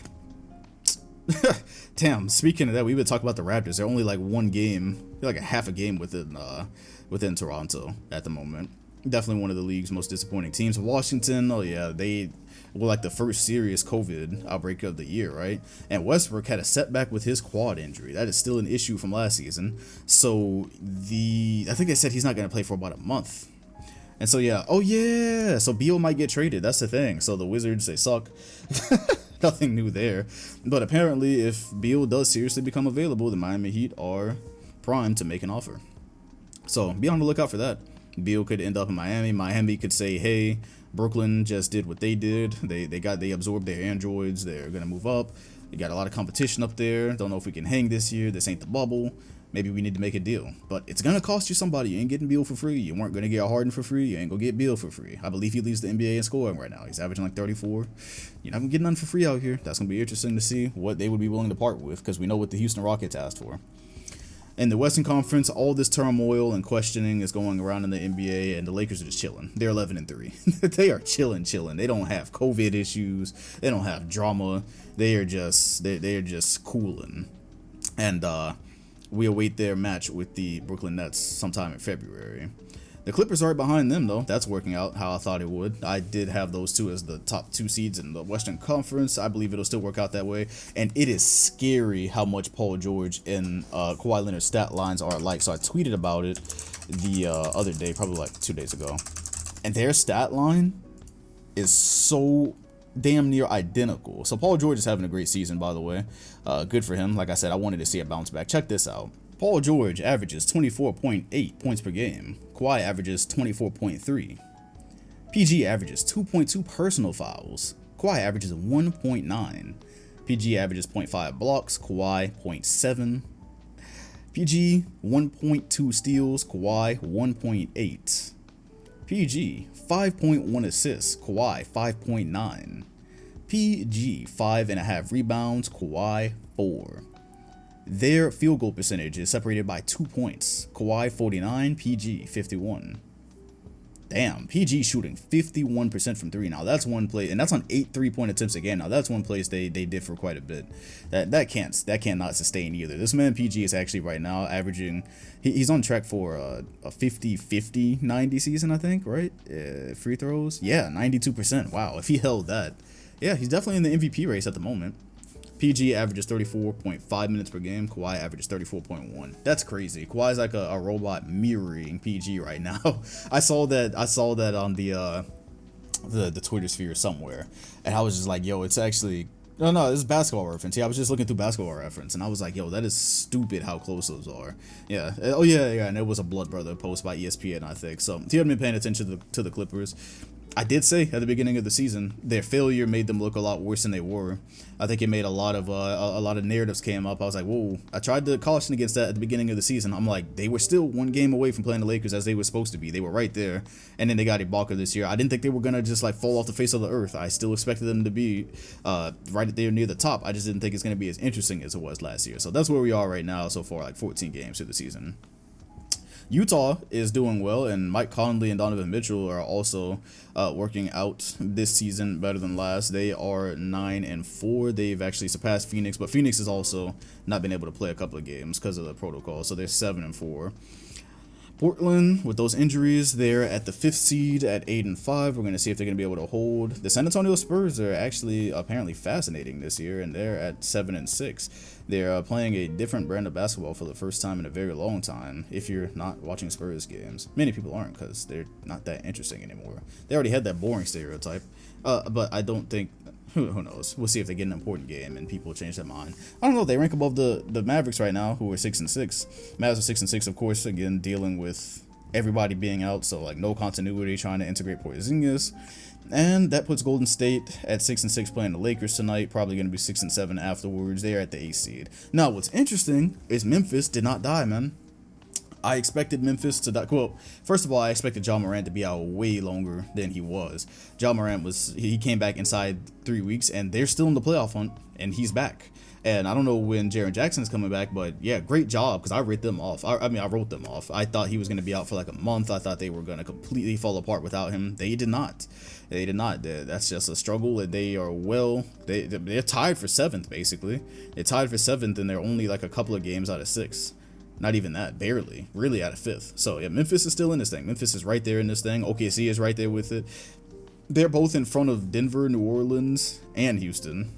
Damn, speaking of that, we've been talking about the Raptors. They're only like one game, like a half a game within Toronto at the moment. Definitely one of the league's most disappointing teams. Washington, oh yeah, they were like the first serious COVID outbreak of the year, right? And Westbrook had a setback with his quad injury. That is still an issue from last season. So I think they said he's not going to play for about a month. And so yeah, oh yeah, so Beal might get traded. That's the thing. So the Wizards, they suck. Nothing new there. But apparently, if Beal does seriously become available, the Miami Heat are primed to make an offer. So be on the lookout for that. Beal could end up in Miami. Miami could say, hey, Brooklyn just did what they did. They absorbed their androids. They're going to move up. You got a lot of competition up there. Don't know if we can hang this year. This ain't the bubble. Maybe we need to make a deal. But it's going to cost you somebody. You ain't getting Beal for free. You weren't going to get Harden for free. You ain't going to get Beal for free. I believe he leads the NBA in scoring right now. He's averaging like 34. You're not going to get none for free out here. That's going to be interesting to see what they would be willing to part with, because we know what the Houston Rockets asked for. In the Western Conference, all this turmoil and questioning is going around in the NBA, and the Lakers are just chilling. They're 11-3. They are chilling. They don't have COVID issues. They don't have drama. They are just cooling. And we await their match with the Brooklyn Nets sometime in February. The Clippers are right behind them, though. That's working out how I thought it would. I did have those two as the top 2 seeds in the Western Conference. I believe it'll still work out that way. And it is scary how much Paul George and Kawhi Leonard's stat lines are alike. So I tweeted about it the other day, probably like 2 days ago. And their stat line is so damn near identical. So Paul George is having a great season, by the way. Good for him. Like I said, I wanted to see a bounce back. Check this out. Paul George averages 24.8 points per game. Kawhi averages 24.3. PG averages 2.2 personal fouls. Kawhi averages 1.9. PG averages 0.5 blocks. Kawhi 0.7. PG 1.2 steals. Kawhi 1.8. PG 5.1 assists. Kawhi 5.9. PG 5.5 rebounds. Kawhi 4. Their field goal percentage is separated by 2 points. Kawhi 49, PG 51. Damn, PG shooting 51% from three. Now that's one place, and that's on 8 3-point attempts again. Now that's one place they differ quite a bit. That cannot sustain either. This man PG is actually right now averaging. He's on track for a 50-50-90 season, I think, right? Free throws, yeah, 92%. Wow, if he held that, yeah, he's definitely in the MVP race at the moment. PG averages 34.5 minutes per game. Kawhi averages 34.1. That's crazy. Kawhi's like a robot mirroring PG right now. I saw that on the Twitter sphere somewhere, and I was just like, yo, it's actually no, this is Basketball Reference. Yeah, I was just looking through Basketball Reference, and I was like, yo, that is stupid how close those are. Yeah. Oh yeah, and it was a Blood Brother post by ESPN, I think. So if you haven't been paying attention to the Clippers, I did say at the beginning of the season their failure made them look a lot worse than they were. I think it made a lot of narratives came up. I was like, whoa. I tried to caution against that at the beginning of the season. I'm like, they were still one game away from playing the Lakers as they were supposed to be. They were right there, and then they got Ibaka this year. I didn't think they were gonna just like fall off the face of the earth. I still expected them to be right there near the top. I just didn't think it's gonna be as interesting as it was last year. So that's where we are right now so far, like 14 games through the season. Utah is doing well, and Mike Conley and Donovan Mitchell are also working out this season better than last. They are 9-4. They've actually surpassed Phoenix, but Phoenix has also not been able to play a couple of games because of the protocol, so they're 7-4. Portland, with those injuries, they're at the 5th seed at 8-5. We're going to see if they're going to be able to hold. The San Antonio Spurs are actually apparently fascinating this year, and they're at 7-6. They're playing a different brand of basketball for the first time in a very long time. If you're not watching Spurs games, many people aren't because they're not that interesting anymore. They already had that boring stereotype, but I don't think. Who knows? We'll see if they get an important game and people change their mind. I don't know. They rank above the Mavericks right now, who are 6-6. Mavs are 6-6, of course. Again, dealing with everybody being out, so like no continuity, trying to integrate Porzingis, and that puts Golden State at 6-6, playing the Lakers tonight. Probably going to be 6-7 afterwards. They're at the 8th seed. Now, what's interesting is Memphis did not die, man. I expected Memphis to die. Well, first of all, I expected Ja Morant to be out way longer than he was. Ja Morant he came back inside 3 weeks, and they're still in the playoff hunt, and he's back. And I don't know when Jaren Jackson's coming back, but yeah, great job, because I wrote them off. I wrote them off. I thought he was going to be out for like a month. I thought they were going to completely fall apart without him. They did not. They did not. That's just a struggle. They are they're tied for 7th, basically. They're tied for 7th, and they're only like a couple of games out of 6. Not even that, barely, really out of 5th. So yeah, Memphis is still in this thing. Memphis is right there in this thing. OKC is right there with it. They're both in front of Denver, New Orleans, and Houston.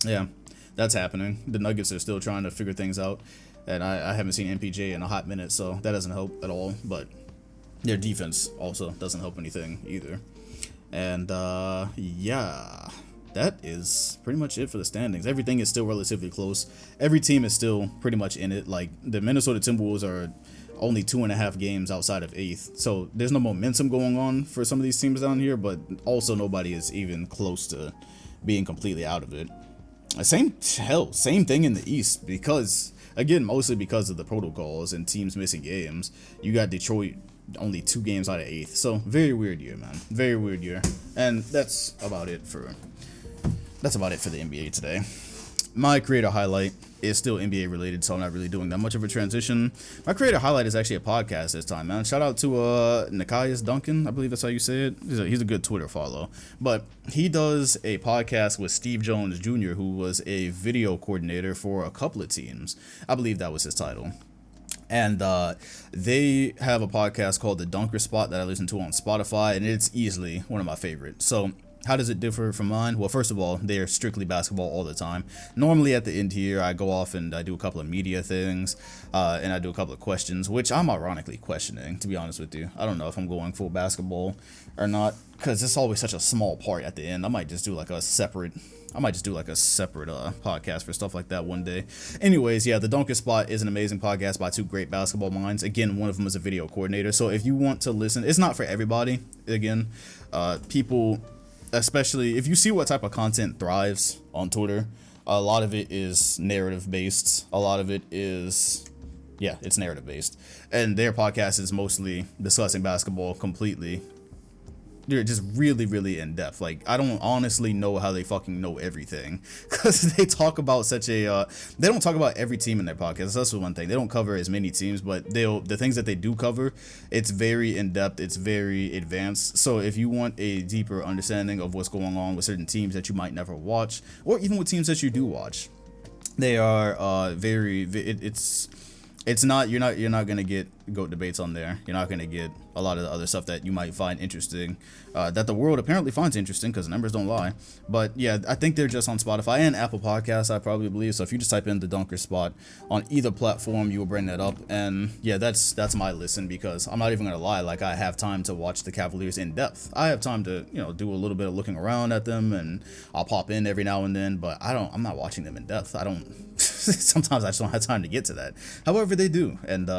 Yeah, that's happening. The Nuggets are still trying to figure things out, and I haven't seen MPJ in a hot minute, so that doesn't help at all. But their defense also doesn't help anything either. And yeah. That is pretty much it for the standings. Everything is still relatively close. Every team is still pretty much in it. Like, the Minnesota Timberwolves are only 2.5 games outside of 8th. So there's no momentum going on for some of these teams down here, but also nobody is even close to being completely out of it. Same thing in the East, because, again, mostly because of the protocols and teams missing games. You got Detroit only 2 games out of 8th. So very weird year, man. Very weird year. And that's about it for the NBA today. My creator highlight is still NBA related, so I'm not really doing that much of a transition. My creator highlight is actually a podcast this time, man. Shout out to Nikias Duncan, I believe that's how you say it. He's a good Twitter follow. But he does a podcast with Steve Jones Jr., who was a video coordinator for a couple of teams. I believe that was his title. And they have a podcast called The Dunker Spot that I listen to on Spotify, and it's easily one of my favorites. So how does it differ from mine? Well, first of all, they're strictly basketball all the time. Normally at the end here, I go off and I do a couple of media things, and I do a couple of questions, which I'm ironically questioning, to be honest with you. I don't know if I'm going full basketball or not, because it's always such a small part at the end. I might just do like a separate podcast for stuff like that one day. Anyways, yeah, The Dunker Spot is an amazing podcast by 2 great basketball minds. Again, one of them is a video coordinator, so if you want to listen, it's not for everybody. Again, people, especially if you see what type of content thrives on Twitter, a lot of it is narrative based. A lot of it is, yeah, it's narrative based. And their podcast is mostly discussing basketball completely. they're just really, really in depth. Like, I don't honestly know how they fucking know everything, because they talk about such a they don't talk about every team in their podcast. That's one thing. They don't cover as many teams, but the things that they do cover, it's very in depth, it's very advanced. So if you want a deeper understanding of what's going on with certain teams that you might never watch, or even with teams that you do watch, they are it's not, you're not gonna get GOAT debates on there. You're not gonna get a lot of the other stuff that you might find interesting, that the world apparently finds interesting, because the numbers don't lie. But yeah, I think they're just on Spotify and Apple Podcasts, I probably believe. So if you just type in the Dunker Spot on either platform, you will bring that up. And yeah, that's my listen, because I'm not even gonna lie, like, I have time to watch the Cavaliers in depth. I have time to, do a little bit of looking around at them, and I'll pop in every now and then, but I'm not watching them in depth. I don't sometimes I just don't have time to get to that. However, they do, and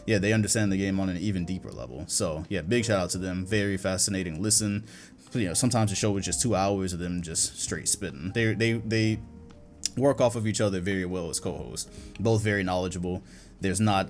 yeah, they understand the game on an even deeper level. So yeah, big shout out to them. Very fascinating listen. Sometimes the show is just 2 hours of them just straight spitting. They work off of each other very well as co-hosts. Both very knowledgeable. There's not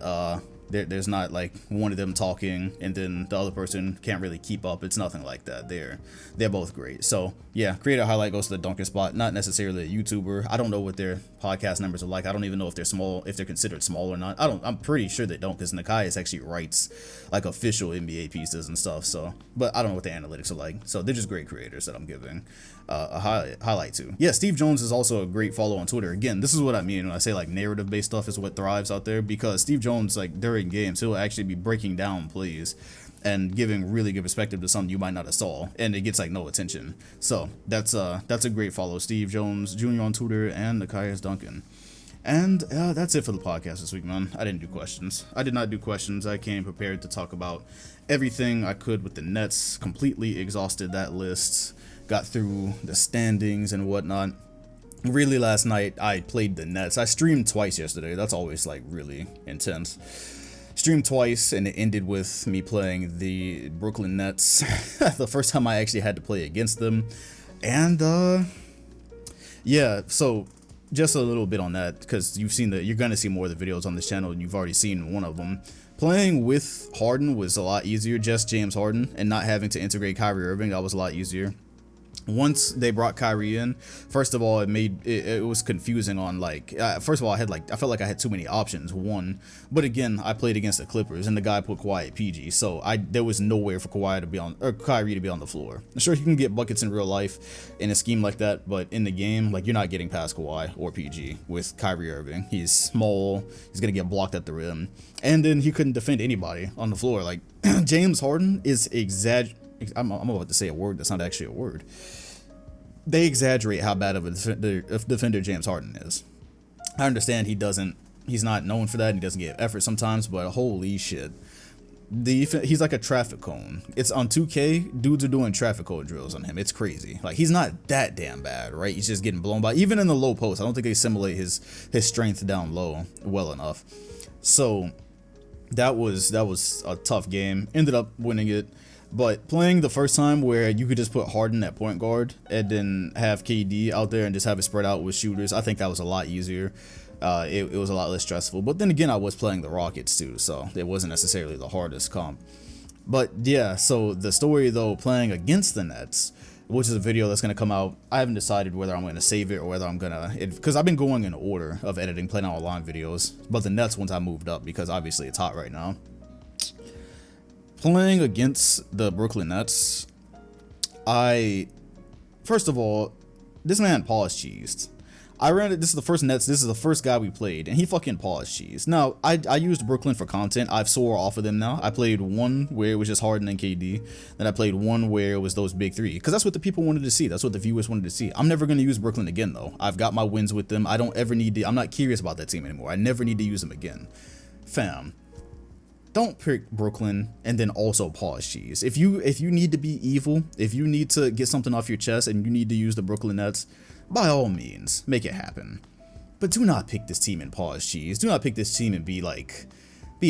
there's not like one of them talking and then the other person can't really keep up. It's nothing like that. They're both great. So yeah, creator highlight goes to the Dunker Spot. Not necessarily a YouTuber. I don't know what their podcast numbers are like. I don't even know if they're small, if they're considered small or not. I'm pretty sure they don't, because Nikias actually writes like official NBA pieces and stuff. So, but I don't know what the analytics are like. So they're just great creators that I'm giving a highlight to. Yeah, Steve Jones is also a great follow on Twitter. Again, this is what I mean when I say like narrative based stuff is what thrives out there, because Steve Jones, like, during games, he'll actually be breaking down plays and giving really good perspective to something you might not have saw, and it gets like no attention. So that's a great follow. Steve Jones Jr. on Twitter and Nikias Duncan. And that's it for the podcast this week, man. I didn't do questions. I did not do questions. I came prepared to talk about everything I could with the Nets. Completely exhausted that list. Got through the standings and whatnot. Really, last night I played the Nets. I streamed twice yesterday. That's always like really intense. Streamed twice, and it ended with me playing the Brooklyn Nets. The first time I actually had to play against them. And yeah, so just a little bit on that, because you're gonna see more of the videos on this channel, and you've already seen one of them. Playing with Harden was a lot easier, just James Harden, and not having to integrate Kyrie Irving. That was a lot easier. Once they brought Kyrie in, first of all, it was confusing on like, first of all, I felt like I had too many options, one, but again, I played against the Clippers and the guy put Kawhi at PG, so there was nowhere for Kyrie to be on the floor. Sure, he can get buckets in real life in a scheme like that, but in the game, like, you're not getting past Kawhi or PG with Kyrie Irving. He's small, he's gonna get blocked at the rim, and then he couldn't defend anybody on the floor. Like, James Harden is I'm about to say a word that's not actually a word. They exaggerate how bad of a defender James Harden is. I understand he's not known for that, and he doesn't give effort sometimes, but holy shit. He's like a traffic cone. It's on 2K, dudes are doing traffic cone drills on him. It's crazy. Like, he's not that damn bad, right? He's just getting blown by. Even in the low post, I don't think they simulate his strength down low well enough. So that was a tough game. Ended up winning it. But playing the first time where you could just put Harden at point guard and then have KD out there and just have it spread out with shooters, I think that was a lot easier. It was a lot less stressful. But then again, I was playing the Rockets too, so it wasn't necessarily the hardest comp. But yeah, so the story though, playing against the Nets, which is a video that's going to come out, I haven't decided whether I'm going to save it or whether I'm going to, because I've been going in order of editing, playing online videos, but the Nets ones I moved up because obviously it's hot right now. Playing against the Brooklyn Nets, first of all, this man paused cheesed. This is the first Nets, this is the first guy we played, and he fucking paused cheesed. Now, I used Brooklyn for content. I've swore off of them now. I played one where it was just Harden and KD. Then I played one where it was those big three, because that's what the people wanted to see. That's what the viewers wanted to see. I'm never going to use Brooklyn again, though. I've got my wins with them. I don't ever need to, I'm not curious about that team anymore. I never need to use them again. Fam. Don't pick Brooklyn and then also pause cheese. If you need to be evil, if you need to get something off your chest and you need to use the Brooklyn Nets, by all means, make it happen. But do not pick this team and pause cheese. Do not pick this team and be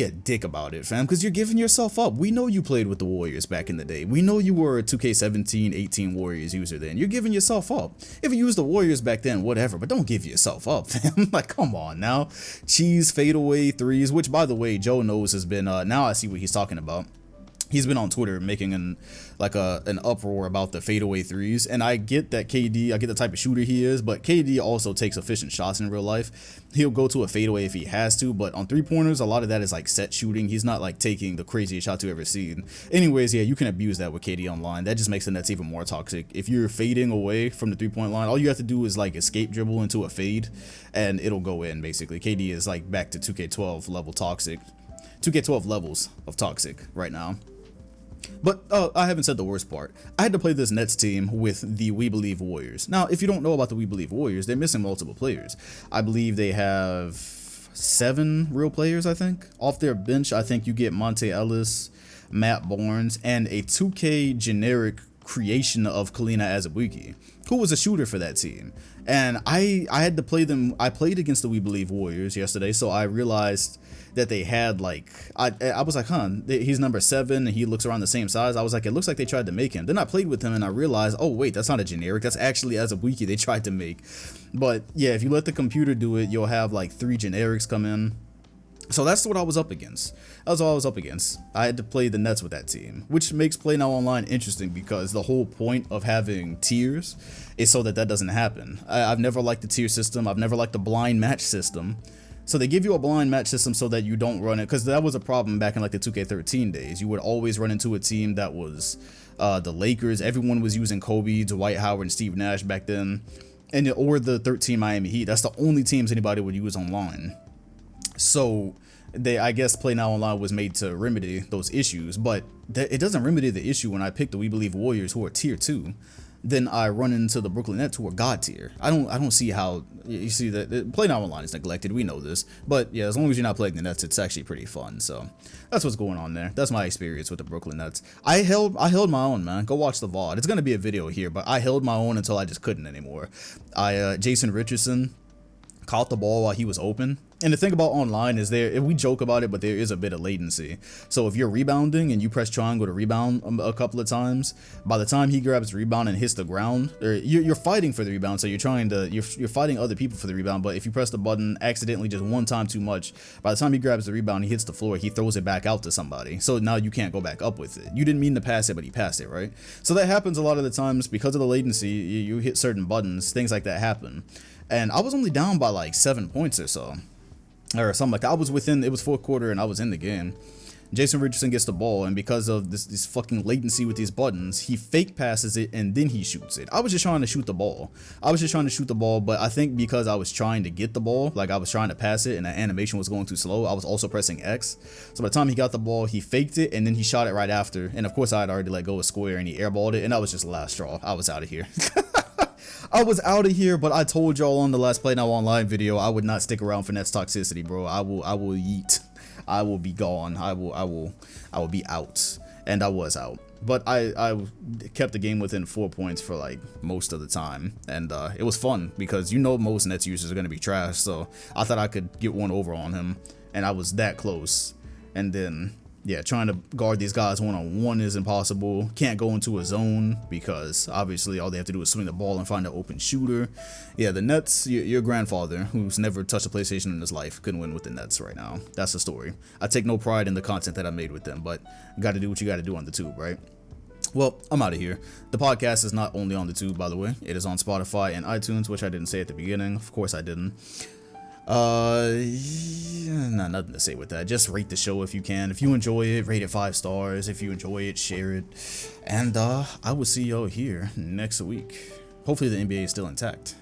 a dick about it, fam, because you're giving yourself up. We know you played with the Warriors back in the day. We know you were a 2K17, 18 Warriors user then. You're giving yourself up. If you used the Warriors back then, whatever, but don't give yourself up, fam. Like, come on now. Cheese fadeaway threes, which, by the way, Joe knows has been, now I see what he's talking about. he's been on Twitter making an uproar about the fadeaway threes, and I get that KD, I get the type of shooter he is, but KD also takes efficient shots in real life. He'll go to a fadeaway if he has to, but on 3-pointers, a lot of that is like set shooting. He's not like taking the craziest shots you've ever seen. Anyways, yeah, you can abuse that with KD online. That just makes the Nets even more toxic. If you're fading away from the 3-point line, all you have to do is like escape dribble into a fade, and it'll go in basically. KD is like back to 2K12 level toxic. 2K12 levels of toxic right now. But I haven't said the worst part. I had to play this Nets team with the We Believe Warriors. Now, if you don't know about the We Believe Warriors, they're missing multiple players. I believe they have 7 real players, I think. Off their bench, I think you get Monte Ellis, Matt Barnes, and a 2K generic creation of Kalina Azubuike, who was a shooter for that team. And I had to play them. I played against the We Believe Warriors yesterday, so I realized that they had like, I was like, he's number 7 and he looks around the same size. I was like, it looks like they tried to make him. Then I played with him and I realized, oh wait, that's not a generic, that's actually Azubuike they tried to make. But yeah, if you let the computer do it, you'll have like 3 generics come in. So that's what I was up against. That's all I was up against. I had to play the Nets with that team, which makes Play Now Online interesting because the whole point of having tiers is so that doesn't happen. I've never liked the tier system. I've never liked the blind match system. So they give you a blind match system so that you don't run it, because that was a problem back in like the 2K13 days. You would always run into a team that was the Lakers. Everyone was using Kobe, Dwight Howard, and Steve Nash back then, or the 13 Miami Heat. That's the only teams anybody would use online. So I guess Play Now Online was made to remedy those issues, but it doesn't remedy the issue when I pick the We Believe Warriors, who are tier 2. Then I run into the Brooklyn Nets, who are God tier. I don't see how you see that. Play Now Online is neglected. We know this, but yeah, as long as you're not playing the Nets, it's actually pretty fun. So that's what's going on there. That's my experience with the Brooklyn Nets. I held my own, man. Go watch the VOD. It's gonna be a video here, but I held my own until I just couldn't anymore. Jason Richardson caught the ball while he was open. And the thing about online is we joke about it, but there is a bit of latency. So if you're rebounding and you press triangle to rebound a couple of times, by the time he grabs the rebound and hits the ground, or you're fighting for the rebound, so you're fighting other people for the rebound. But if you press the button accidentally just one time too much, by the time he grabs the rebound, he hits the floor, he throws it back out to somebody. So now you can't go back up with it. You didn't mean to pass it, but he passed it, right? So that happens a lot of the times because of the latency. You hit certain buttons, things like that happen. And I was only down by like 7 points or so, or something like that. I was within, it was 4th quarter and I was in the game. Jason Richardson gets the ball, and because of this fucking latency with these buttons, he fake passes it and then he shoots it. I was just trying to shoot the ball. But I think because I was trying to get the ball, like I was trying to pass it and the animation was going too slow, I was also pressing X. So by the time he got the ball, he faked it and then he shot it right after. And of course I had already let go of square and he airballed it, and that was just the last straw. I was out of here. I was out of here, but I told y'all on the last Play Now Online video I would not stick around for Nets toxicity, bro. I will yeet. I will be gone. I will be out. And I was out. But I kept the game within 4 points for like most of the time, and it was fun because most Nets users are gonna be trash. So I thought I could get one over on him, and I was that close. And then yeah, trying to guard these guys one-on-one is impossible. Can't go into a zone because obviously all they have to do is swing the ball and find an open shooter. Yeah, the Nets, your grandfather, who's never touched a PlayStation in his life, couldn't win with the Nets right now. That's the story. I take no pride in the content that I made with them, but you got to do what you got to do on the tube, right? Well, I'm out of here. The podcast is not only on the tube, by the way. It is on Spotify and iTunes, which I didn't say at the beginning. Of course I didn't. Yeah, nothing to say with that. Just rate the show if you can. If you enjoy it, rate it 5 stars. If you enjoy it, share it. And I will see y'all here next week. Hopefully the NBA is still intact.